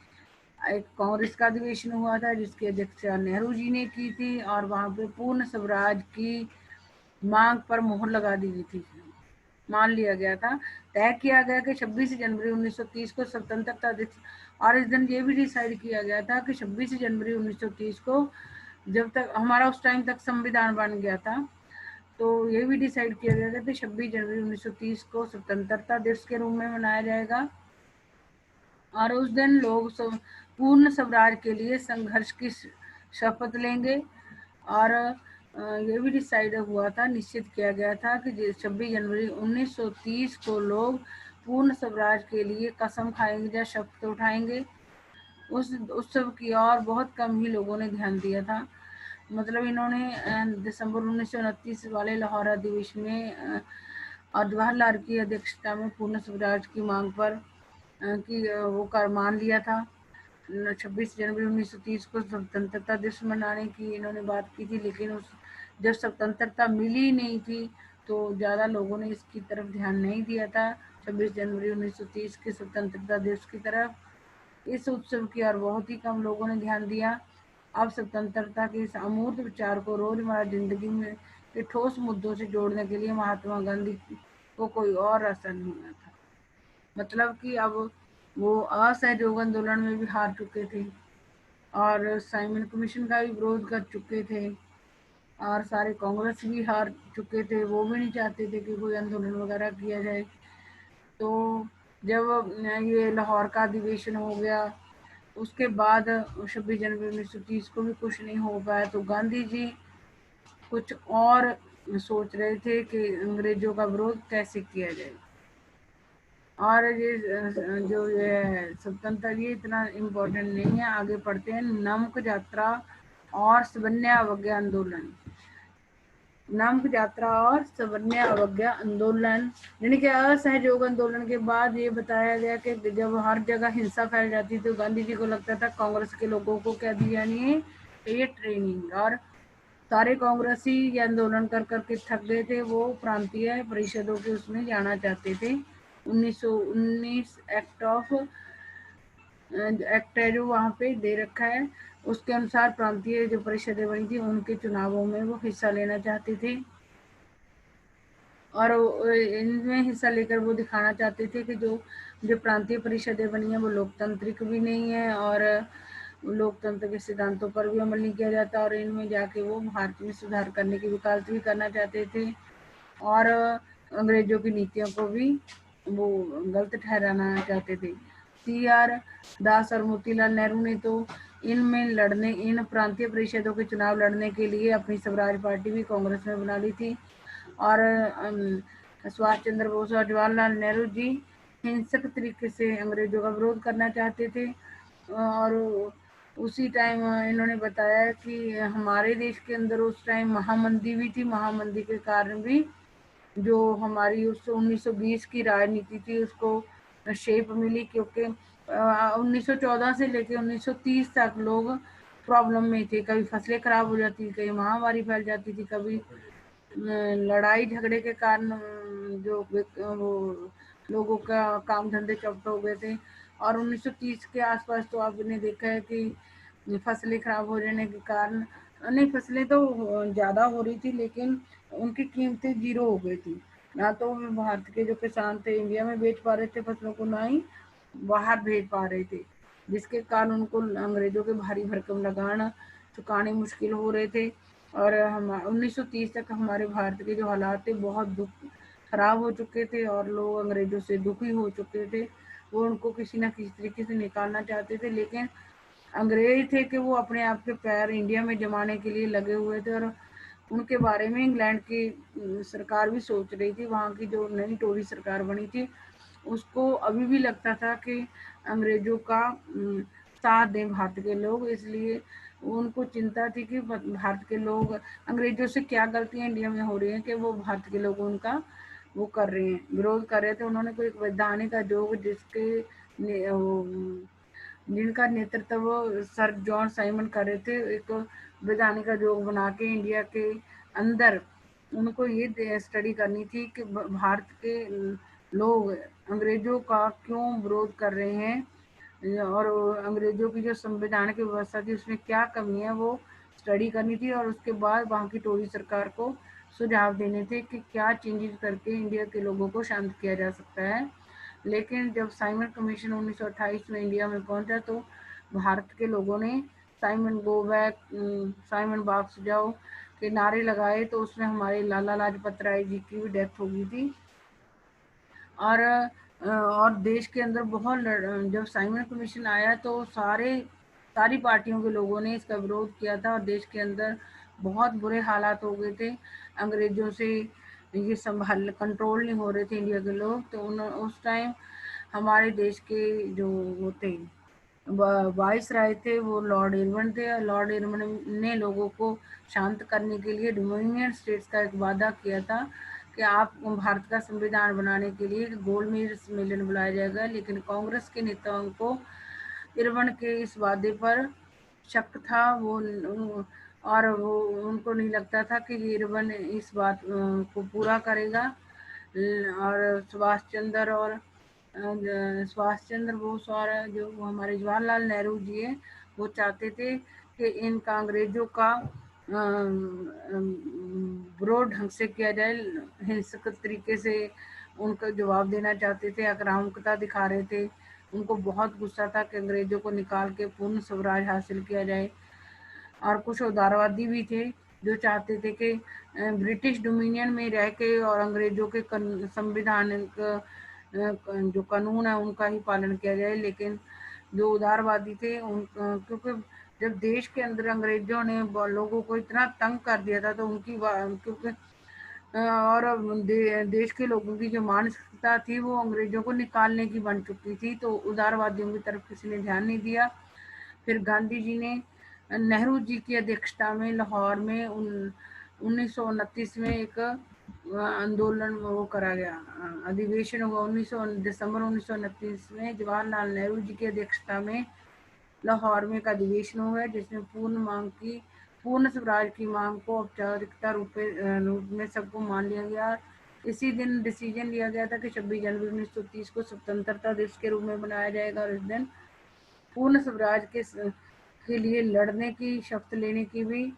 एक कांग्रेस का अधिवेशन हुआ था, जिसकी अध्यक्षता नेहरू जी ने की थी, और वहां पे पूर्ण स्वराज की मांग पर मोहर लगा दी गई थी। मान लिया गया था, तय किया गया कि 26 जनवरी 1930 को स्वतंत्रता दिवस, और इस दिन ये भी डिसाइड किया गया था कि 26 जनवरी 1930 को, जब तक हमारा उस टाइम तक संविधान बन गया था, तो ये भी डिसाइड किया गया था कि 26 जनवरी 1930 को स्वतंत्रता दिवस के रूप में मनाया जाएगा। और उस दिन लोग पूर्ण स्वराज के लिए संघर्ष की शपथ लेंगे। और ये भी डिसाइड हुआ था, निश्चित किया गया था कि 26 जनवरी 1930 को लोग पूर्ण स्वराज के लिए कसम खाएंगे या शपथ उठाएंगे। उस उत्सव की ओर बहुत कम ही लोगों ने ध्यान दिया था। मतलब इन्होंने दिसंबर 1929 वाले लाहौर अधिवेशन में और जवाहरलाल की अध्यक्षता में पूर्ण स्वराज की मांग पर वो कर मान लिया था। 26 जनवरी 1930 को स्वतंत्रता दिवस मनाने की इन्होंने बात की थी, लेकिन उस जब स्वतंत्रता मिली नहीं थी तो ज़्यादा लोगों ने इसकी तरफ ध्यान नहीं दिया था, 26 जनवरी 1930 के स्वतंत्रता दिवस की तरफ। इस उत्सव की और बहुत ही कम लोगों ने ध्यान दिया। अब स्वतंत्रता के इस अमूर्त विचार को रोजमर्रा जिंदगी में के ठोस मुद्दों से जोड़ने के लिए महात्मा गांधी को कोई और रास्ता नहीं था। मतलब कि अब वो असहयोग आंदोलन में भी हार चुके थे, और साइमन कमीशन का भी विरोध कर चुके थे, और सारे कांग्रेस भी हार चुके थे, वो भी नहीं चाहते थे कि कोई आंदोलन वगैरह किया जाए। तो जब ये लाहौर का अधिवेशन हो गया, उसके बाद 26 जनवरी 1930 को भी कुछ नहीं हो पाया, तो गांधी जी कुछ और सोच रहे थे कि अंग्रेजों का विरोध कैसे किया जाए। और ये जो ये स्वतंत्रता, ये इतना इम्पोर्टेंट नहीं है, आगे पढ़ते हैं। नमक यात्रा और सवर्ण अवज्ञा आंदोलन। नमक यात्रा और सवर्ण अवज्ञा आंदोलन यानी कि असहयोग आंदोलन के बाद ये बताया गया कि जब हर जगह हिंसा फैल जाती तो गांधी जी को लगता था कांग्रेस के लोगों को क्या दी जानी है, ये ट्रेनिंग। और सारे कांग्रेसी ये आंदोलन कर करके थक गए थे, वो प्रांतीय परिषदों के उसमें जाना चाहते थे। 1919 एक्ट है जो वहाँ पे दे रखा है, उसके अनुसार प्रांतीय जो परिषदें बनी थी उनके चुनावों में वो हिस्सा लेना चाहते थे। और इनमें हिस्सा लेकर वो दिखाना चाहते थे कि जो जो प्रांतीय परिषदें बनी हैं वो लोकतांत्रिक भी नहीं है, और लोकतंत्र के सिद्धांतों पर भी अमल नहीं किया जाता, और इनमें जाके वो भारत में सुधार करने की वकालत भी करना चाहते थे, और अंग्रेजों की नीतियों को भी वो गलत ठहराना चाहते थे। CR दास और मोतीलाल नेहरू ने तो इन प्रांतीय परिषदों के चुनाव लड़ने के लिए अपनी स्वराज पार्टी भी कांग्रेस में बना ली थी। और सुभाष चंद्र बोस और जवाहरलाल नेहरू जी हिंसक तरीके से अंग्रेजों का विरोध करना चाहते थे। और उसी टाइम इन्होंने बताया कि हमारे देश के अंदर उस टाइम महामंदी भी थी, महामंदी के कारण भी जो हमारी उस 1920 की राजनीति थी उसको शेप मिली, क्योंकि 1914 से लेकर 1930 तक लोग प्रॉब्लम में थे। कभी फसलें खराब हो जाती थी, कभी महामारी फैल जाती थी, कभी लड़ाई झगड़े के कारण जो वो लोगों का काम धंधे चौपट हो गए थे। और 1930 के आसपास तो आपने देखा है कि फसलें खराब हो जाने के कारण, नहीं फसलें तो ज़्यादा हो रही थी लेकिन उनकी कीमतें जीरो हो गई थी। ना तो भारत के जो किसान थे इंडिया में बेच पा रहे थे फसलों को, ना ही बाहर भेज पा रहे थे, जिसके कारण उनको अंग्रेजों के भारी भरकम लगान चुकाने मुश्किल हो रहे थे। और हम 1930 तक हमारे भारत के जो हालात थे बहुत दुख खराब हो चुके थे, और लोग अंग्रेजों से दुखी हो चुके थे। वो उनको किसी ना किसी तरीके से निकालना चाहते थे, लेकिन अंग्रेज थे कि वो अपने आप के पैर इंडिया में जमाने के लिए लगे हुए थे। और उनके बारे में इंग्लैंड की सरकार भी सोच रही थी, वहाँ की जो नई टोरी सरकार बनी थी उसको अभी भी लगता था कि अंग्रेजों का साथ दें भारत के लोग, इसलिए उनको चिंता थी कि भारत के लोग अंग्रेजों से क्या गलतियां इंडिया में हो रही हैं कि वो भारत के लोग उनका वो कर रहे हैं, विरोध कर रहे थे। उन्होंने कोई वैधानिक आयोग जिनका नेतृत्व सर जॉन साइमन कर रहे थे, एक वैधानिक आयोग बना के इंडिया के अंदर उनको ये स्टडी करनी थी कि भारत के लोग अंग्रेजों का क्यों विरोध कर रहे हैं, और अंग्रेजों की जो संविधान की व्यवस्था थी उसमें क्या कमी है वो स्टडी करनी थी और उसके बाद वहाँ की टोरी सरकार को सुझाव देने थे कि क्या चेंजेस करके इंडिया के लोगों को शांत किया जा सकता है। लेकिन जब साइमन कमीशन 1928 में इंडिया में पहुंचा तो भारत के लोगों ने साइमन गो बैक, साइमन वापस जाओ के नारे लगाए, तो उसमें हमारे लाला लाजपत राय जी की भी डेथ हो गई थी। और देश के अंदर बहुत जब साइमन कमीशन आया तो सारी पार्टियों के लोगों ने इसका विरोध किया था और देश के अंदर बहुत बुरे हालात हो गए थे। अंग्रेजों से ये संभाल कंट्रोल नहीं हो रहे थे इंडिया के लोग। तो उस टाइम हमारे देश के जो वो थे वाइस राय थे वो लॉर्ड इरविन थे, और लॉर्ड इरविन ने लोगों को शांत करने के लिए डोमिनियन स्टेट्स का एक वादा किया था कि आप भारत का संविधान बनाने के लिए गोलमेज सम्मेलन बुलाया जाएगा। लेकिन कांग्रेस के नेताओं को इरविन के इस वादे पर शक था, और वो उनको नहीं लगता था कि इरविन इस बात को पूरा करेगा। और सुभाष चंद्र बोस और जो हमारे जवाहरलाल नेहरू जी है वो चाहते थे कि इनका अंग्रेजों का विरोध ढंग से किया जाए, हिंसक तरीके से उनको जवाब देना चाहते थे, आक्रामकता दिखा रहे थे। उनको बहुत गुस्सा था कि अंग्रेजों को निकाल के पूर्ण स्वराज हासिल किया जाए। और कुछ उदारवादी भी थे जो चाहते थे कि ब्रिटिश डोमिनियन में रह के और अंग्रेजों के संविधान जो कानून है उनका ही पालन किया जाए। लेकिन जो उदारवादी थे क्योंकि जब देश के अंदर अंग्रेजों ने लोगों को इतना तंग कर दिया था तो उनकी क्योंकि और देश के लोगों की जो मानसिकता थी वो अंग्रेजों को निकालने की बन चुकी थी, तो उदारवादियों की तरफ किसी ने ध्यान नहीं दिया। फिर गांधी जी ने नेहरू जी की अध्यक्षता में लाहौर में 1929 में एक आंदोलन वो करा गया, अधिवेशन हुआ। दिसंबर 1929 में जवाहरलाल नेहरू जी की अध्यक्षता में लाहौर में एक अधिवेशन हुआ जिसमें पूर्ण स्वराज की मांग को औपचारिकता रूप में सबको मान लिया गया। इसी दिन डिसीजन लिया गया था कि 26 जनवरी 1930 को स्वतंत्रता दिवस के रूप में मनाया जाएगा और इस दिन पूर्ण स्वराज के लिए लड़ने की, शपथ लेने की भी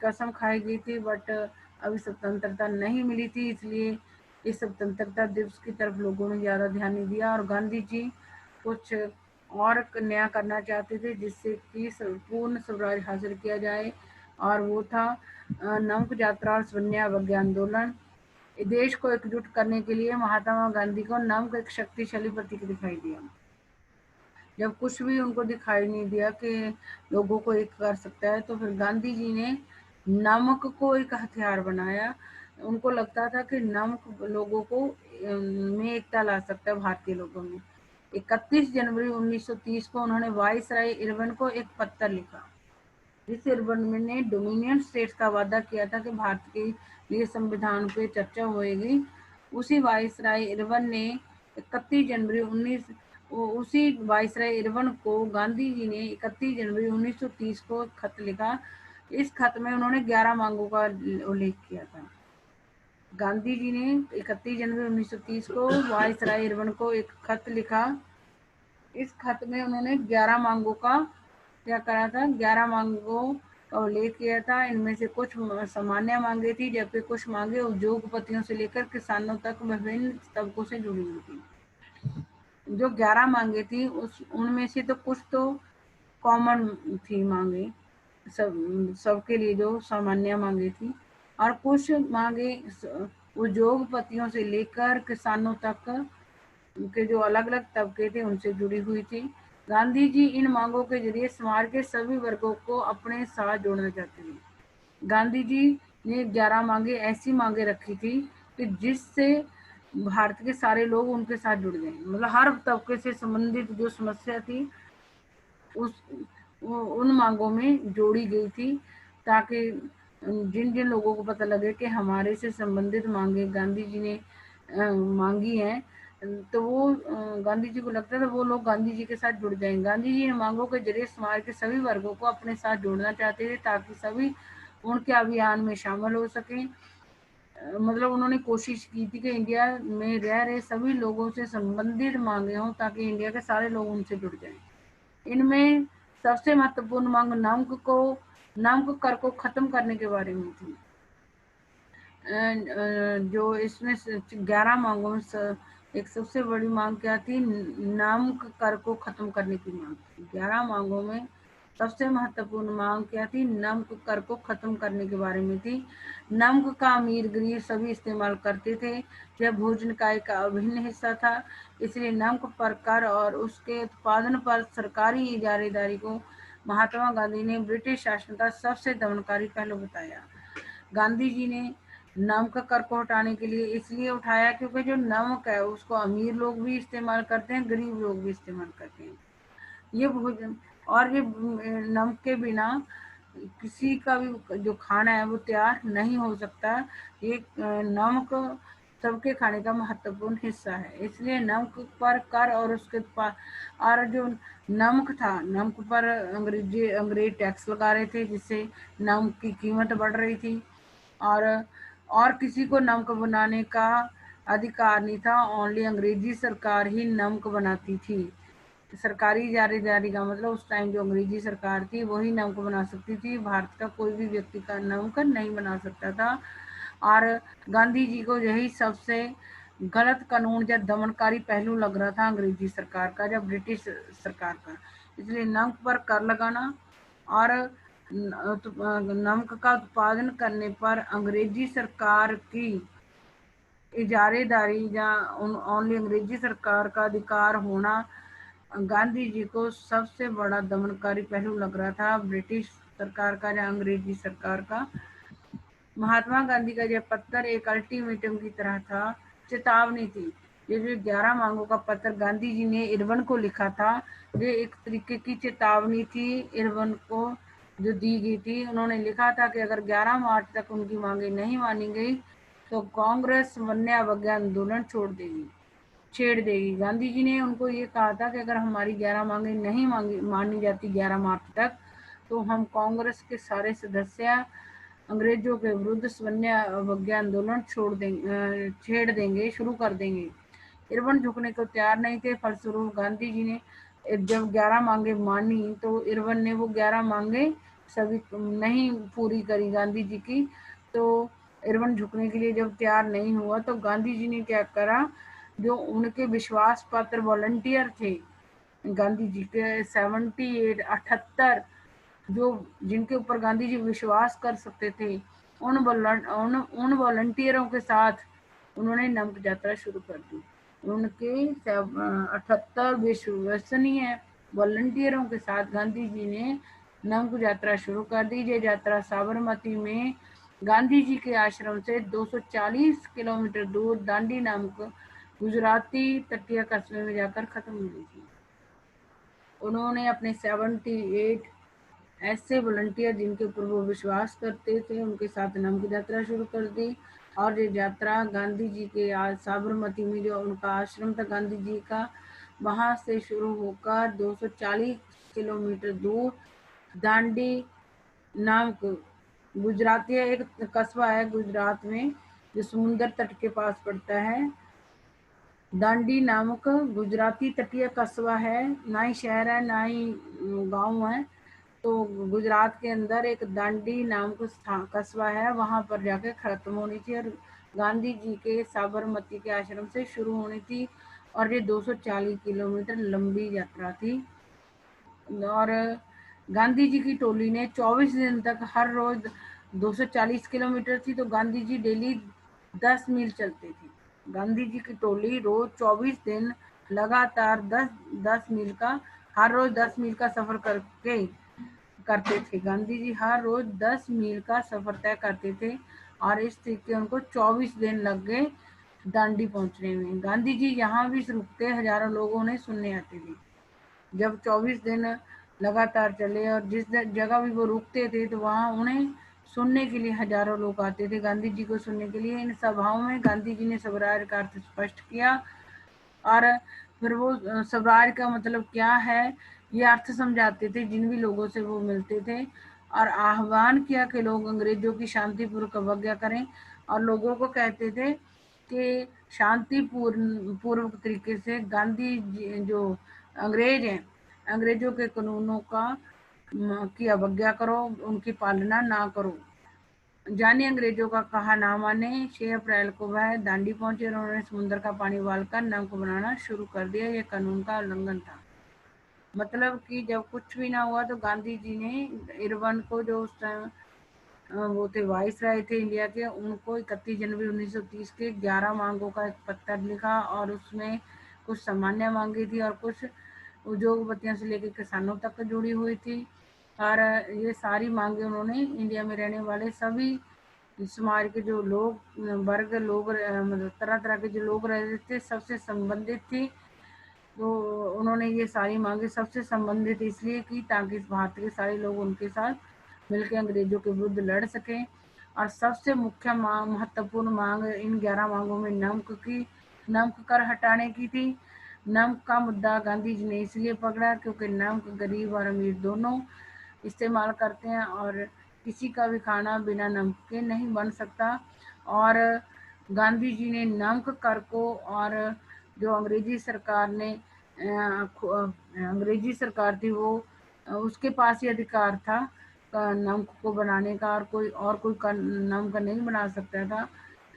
कसम खाई गई थी। बट अभी स्वतंत्रता नहीं मिली थी, इसलिए इस स्वतंत्रता दिवस की तरफ लोगों ने ज़्यादा ध्यान नहीं दिया। और गांधी जी कुछ और नया करना चाहते थे जिससे कि पूर्ण स्वराज हासिल किया जाए, और वो था नमक यात्रा और सवर्ण अवज्ञा आंदोलन। देश को एकजुट करने के लिए महात्मा गांधी को नमक एक शक्तिशाली प्रतीक दिखाई दिया। जब कुछ भी उनको दिखाई नहीं दिया कि लोगों को एक कर सकता है, तो फिर गांधी जी ने नमक को एक हथियार बनाया। उनको लगता था कि नमक लोगों को में एकता ला सकता है, भारतीय लोगों में। 31 जनवरी 1930 को उन्होंने वाइसराय इरविन को एक पत्र लिखा, जिस इरविन ने डोमिनियन स्टेट्स का वादा किया था कि भारत के लिए संविधान पे चर्चा होएगी। उसी वाइसराय इरविन ने 31 जनवरी 19 उसी वाइसराय इरविन को गांधी जी ने 31 जनवरी 1930 को खत लिखा। इस खत में उन्होंने 11 मांगों का उल्लेख किया था। गांधी जी ने 31 जनवरी 1930 को वाइसराय इरविन को एक खत लिखा। इस खत में उन्होंने 11 मांगों का क्या करा था, 11 मांगों का उल्लेख किया था। इनमें से कुछ सामान्य मांगे थी, जबकि कुछ मांगे उद्योगपतियों से लेकर किसानों तक विभिन्न तबकों से जुड़ी हुई थी। जो 11 मांगे थी उनमें से तो कुछ तो कॉमन थी मांगे, सबके लिए जो सामान्य मांगे थी, और कुछ मांगे उद्योगपतियों से लेकर किसानों तक के जो अलग अलग तबके थे उनसे जुड़ी हुई थी। गांधी जी इन मांगों के जरिए समाज के सभी वर्गों को अपने साथ जोड़ना चाहते थे। गांधी जी ने 11 मांगे ऐसी मांगे रखी थी कि जिससे भारत के सारे लोग उनके साथ जुड़ गए, मतलब हर तबके से संबंधित जो समस्या थी उन मांगों में जोड़ी गई थी, ताकि जिन जिन लोगों को पता लगे कि हमारे से संबंधित मांगे गांधी जी ने मांगी हैं, तो वो गांधी जी को लगता था वो लोग गांधी जी के साथ जुड़ जाएंगे। गांधी जी इन मांगों के जरिए समाज के सभी वर्गों को अपने साथ जोड़ना चाहते थे ताकि सभी उनके अभियान में शामिल हो सके। मतलब उन्होंने कोशिश की थी कि इंडिया में रह रहे सभी लोगों से संबंधित मांगे हों ताकि इंडिया के सारे लोग उनसे जुड़ जाएं। इनमें सबसे महत्वपूर्ण मांग नमक को नमक कर को खत्म करने के बारे में थी। जो इसमें 11 मांगों में एक सबसे बड़ी मांग क्या थी? नमक कर को खत्म करने की मांग थी। 11 मांगों में सबसे महत्वपूर्ण मांग क्या थी? नमक कर को खत्म करने के बारे में थी। नमक का अमीर गरीब सभी इस्तेमाल करते थे। यह भोजन का एक अभिन्न हिस्सा था, इसलिए नमक पर कर और उसके उत्पादन पर सरकारी इजारेदारी को महात्मा गांधी ने ब्रिटिश शासन का सबसे दमनकारी पहलू बताया। गांधी जी ने नमक कर को हटाने के लिए इसलिए उठाया क्योंकि जो नमक है उसको अमीर लोग भी इस्तेमाल करते हैं, गरीब लोग भी इस्तेमाल करते हैं। ये भोजन और ये नमक के बिना किसी का भी जो खाना है वो तैयार नहीं हो सकता। ये नमक सबके खाने का महत्वपूर्ण हिस्सा है, इसलिए नमक पर कर और उसके और जो नमक था, नमक पर अंग्रेज टैक्स लगा रहे थे, जिससे नमक की कीमत बढ़ रही थी। और किसी को नमक बनाने का अधिकार नहीं था, ओनली अंग्रेजी सरकार ही नमक बनाती थी। सरकारी जारी का मतलब उस टाइम जो अंग्रेजी सरकार थी वही नमक बना सकती थी, भारत का कोई भी व्यक्ति का नमक नहीं बना सकता था। और गांधी जी को यही सबसे गलत कानून या दमनकारी पहलू लग रहा था अंग्रेजी सरकार का या ब्रिटिश सरकार का, इसलिए नमक पर कर लगाना और नमक का उत्पादन करने पर अंग्रेजी सरकार की इजारेदारी या ओनली अंग्रेजी सरकार का अधिकार होना गांधी जी को सबसे बड़ा दमनकारी पहलू लग रहा था, ब्रिटिश सरकार का या अंग्रेजी सरकार का। महात्मा गांधी का यह पत्र एक अल्टीमेटम की तरह था, चेतावनी थी। ये जो 11 मांगों का पत्र गांधी जी ने इरविन को लिखा था, ये एक तरीके की चेतावनी थी इरविन को जो दी गई थी। उन्होंने लिखा था कि अगर 11 मार्च तक उनकी मांगे नहीं मानी गई तो कांग्रेस वन्य अवज्ञा आंदोलन छेड़ देगी। गांधी जी ने उनको ये कहा था कि अगर हमारी 11 मांगे नहीं मानी जाती 11 मार्च तक, तो हम कांग्रेस के सारे सदस्य अंग्रेजों के विरुद्ध वन्य अवज्ञा आंदोलन छेड़ देंगे, शुरू कर देंगे। इरविन झुकने को तैयार नहीं थे, फलस्वरूप गांधी जी ने जब 11 मांगे मानी तो इरविन ने वो 11 मांगे सभी नहीं पूरी करी गांधी जी की। तो इरविन झुकने के लिए जब तैयार नहीं हुआ तो गांधी जी ने क्या करा, जो उनके विश्वास पात्र वॉलंटियर थे गांधी जी के 78 जो जिनके ऊपर गांधी जी विश्वास कर सकते थे, उन वॉलंटियरों के साथ उन्होंने नमक यात्रा शुरू कर दी। उनके 78 विश्वसनीय वॉलंटियरों के साथ गांधी जी ने नमक यात्रा शुरू कर दी। ये यात्रा साबरमती में गांधी जी के आश्रम से 240 किलोमीटर दूर दांडी नामक गुजराती तटीय कस्बे में जाकर खत्म हुई थी। उन्होंने अपने 78 ऐसे वॉलंटियर जिनके ऊपर वो विश्वास करते थे उनके साथ नमक यात्रा शुरू कर दी। और ये यात्रा गांधी जी के साबरमती में जो उनका आश्रम था गांधी जी का, वहां से शुरू होकर 240 किलोमीटर दूर दांडी नामक गुजराती एक कस्बा है गुजरात में जो समुद्र तट के पास पड़ता है। दांडी नामक गुजराती तटीय कस्बा है, ना ही शहर है ना ही गांव है। तो गुजरात के अंदर एक दांडी नामक कस्बा है, वहां पर जाके खत्म होनी थी और गांधी जी के साबरमती के आश्रम से शुरू होनी थी। और ये 240 किलोमीटर लंबी यात्रा थी। और गांधी जी की टोली ने 24 दिन तक हर रोज 240 किलोमीटर थी, तो गांधी जी डेली 10 मील चलते थे। गांधी जी की टोली रोज 24 दिन लगातार 10 मील का हर रोज 10 मील का सफर करते थे। गांधी जी हर रोज 10 मील का सफर तय करते थे और इस तरीके उनको 24 दिन लग गए दांडी पहुंचने में। गांधी जी यहाँ भी रुकते, हजारों लोगों ने सुनने आते थे। जब 24 दिन लगातार चले और जिस जगह भी वो रुकते थे तो वहाँ उन्हें सुनने के लिए हजारों लोग आते थे, गांधी जी को सुनने के लिए। इन सभाओं में गांधी जी ने स्वराज का अर्थ स्पष्ट किया और फिर वो स्वराज का मतलब क्या है ये अर्थ समझाते थे जिन भी लोगों से वो मिलते थे, और आह्वान किया कि लोग अंग्रेजों की शांतिपूर्वक अवज्ञा करें और लोगों को कहते थे कि शांतिपूर्वक तरीके से गांधी जो अंग्रेज हैं अंग्रेजों के कानूनों का की अवज्ञा करो, उनकी पालना ना करो। जाने अंग्रेजों का कहा ना माने। 6 अप्रैल को वह दांडी पहुंचे और उन्होंने समुद्र का पानी उबालकर नमक बनाना शुरू कर दिया। यह कानून का उल्लंघन था। मतलब कि जब कुछ भी ना हुआ तो गांधी जी ने इरविन को, जो उस टाइम वो थे वाइस राय थे इंडिया के, उनको 31 जनवरी 1930 के 11 मांगों का एक पत्र लिखा और उसमें कुछ सामान्य मांगे थी और कुछ उद्योगपतियों से लेकर किसानों तक जुड़ी हुई थी। और ये सारी मांगे उन्होंने इंडिया में रहने वाले सभी समाज के जो लोग वर्ग लोग मतलब तरह तरह के जो लोग रहते थे सबसे संबंधित थी। तो उन्होंने ये सारी मांगे सबसे संबंधित इसलिए की ताकि भारत के सारे लोग उनके साथ मिलकर अंग्रेजों के विरुद्ध लड़ सकें। और सबसे मुख्य मांग, महत्वपूर्ण मांग इन 11 मांगों में नमक कर हटाने की थी। नमक का मुद्दा गांधी जी ने इसलिए पकड़ा क्योंकि नमक गरीब और अमीर दोनों इस्तेमाल करते हैं और किसी का भी खाना बिना नमक के नहीं बन सकता। और गांधी जी ने नमक कर को, और जो अंग्रेजी सरकार ने अंग्रेजी सरकार थी वो उसके पास ही अधिकार था नमक को बनाने का, और कोई नमक नहीं बना सकता था।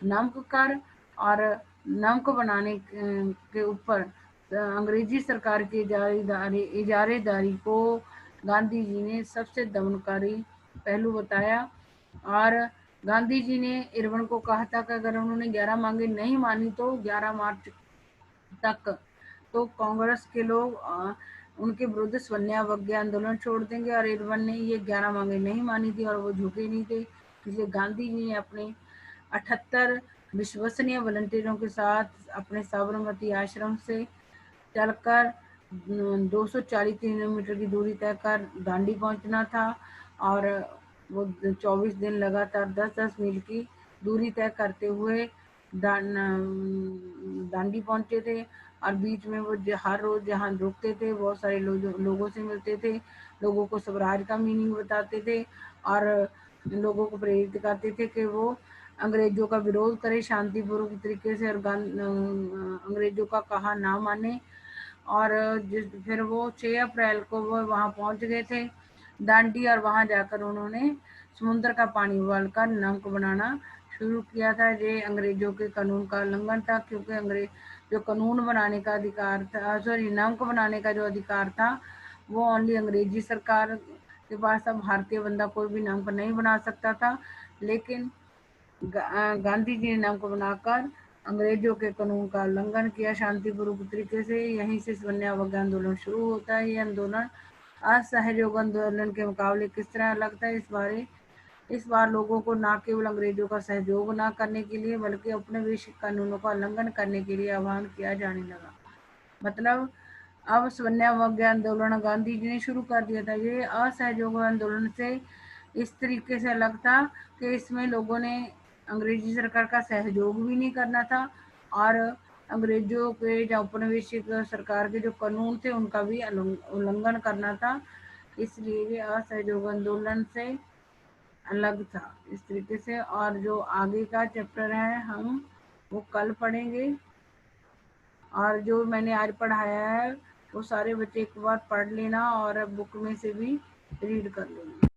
नमक कर और नमक बनाने के ऊपर अंग्रेजी सरकार की इजारेदारी को गांधी जी ने सबसे दमनकारी पहलू बताया। और गांधी जी ने इरविन को कहा था कि अगर उन्होंने 11 मांगे नहीं मानी तो 11 मार्च तक तो कांग्रेस के लोग उनके विरुद्ध स्वन्यावज्ञा आंदोलन छोड़ देंगे। और इरविन ने ये 11 मांगे नहीं मानी थी और वो झुके नहीं थे। इसलिए गांधी जी ने अपने 78 विश्वसनीय वॉलंटियरों के साथ अपने साबरमती आश्रम से चलकर 240 किलोमीटर की दूरी तय कर दांडी पहुंचना था। और वो 24 दिन लगातार 10-10 मील की दूरी तय करते हुए दांडी पहुंचे थे। और बीच में वो हर रोज जहाँ रुकते थे बहुत सारे लोगों से मिलते थे, लोगों को स्वराज का मीनिंग बताते थे और लोगों को प्रेरित करते थे कि वो अंग्रेजों का विरोध करे शांतिपूर्वक तरीके से और अंग्रेजों का कहा ना माने। और फिर वो 6 अप्रैल को वो वहाँ पहुँच गए थे दांडी, और वहाँ जाकर उन्होंने समुद्र का पानी उबालकर नमक बनाना शुरू किया था। ये अंग्रेजों के कानून का उल्लंघन था क्योंकि अंग्रेज जो कानून बनाने का अधिकार था, सॉरी नमक बनाने का जो अधिकार था वो ओनली अंग्रेजी सरकार के पास था। भारतीय बंदा कोई भी नमक नहीं बना सकता था। लेकिन गांधी जी ने नमक बनाकर अंग्रेजों के कानून का उल्लंघन किया शांतिपूर्वक तरीके से। यहीं से स्वन्यावज्ञा आंदोलन शुरू होता है। ये आंदोलन असहयोग आंदोलन के मुकाबले किस तरह अलग था, इस बार लोगों को न केवल अंग्रेजों का सहयोग न करने के लिए बल्कि अपने वैश्विक कानूनों का उल्लंघन करने के लिए आह्वान किया जाने लगा। मतलब अब स्वन्यावज्ञा आंदोलन गांधी जी ने शुरू कर दिया था। ये असहयोग आंदोलन से इस तरीके से अलग था कि इसमें लोगों ने अंग्रेजी सरकार का सहयोग भी नहीं करना था और अंग्रेजों के जो औपनिवेशिक सरकार के जो कानून थे उनका भी उल्लंघन करना था। इसलिए ये असहयोग आंदोलन से अलग था इस तरीके से। और जो आगे का चैप्टर है हम वो कल पढ़ेंगे। और जो मैंने आज पढ़ाया है वो सारे बच्चे एक बार पढ़ लेना और बुक में से भी रीड कर लेना।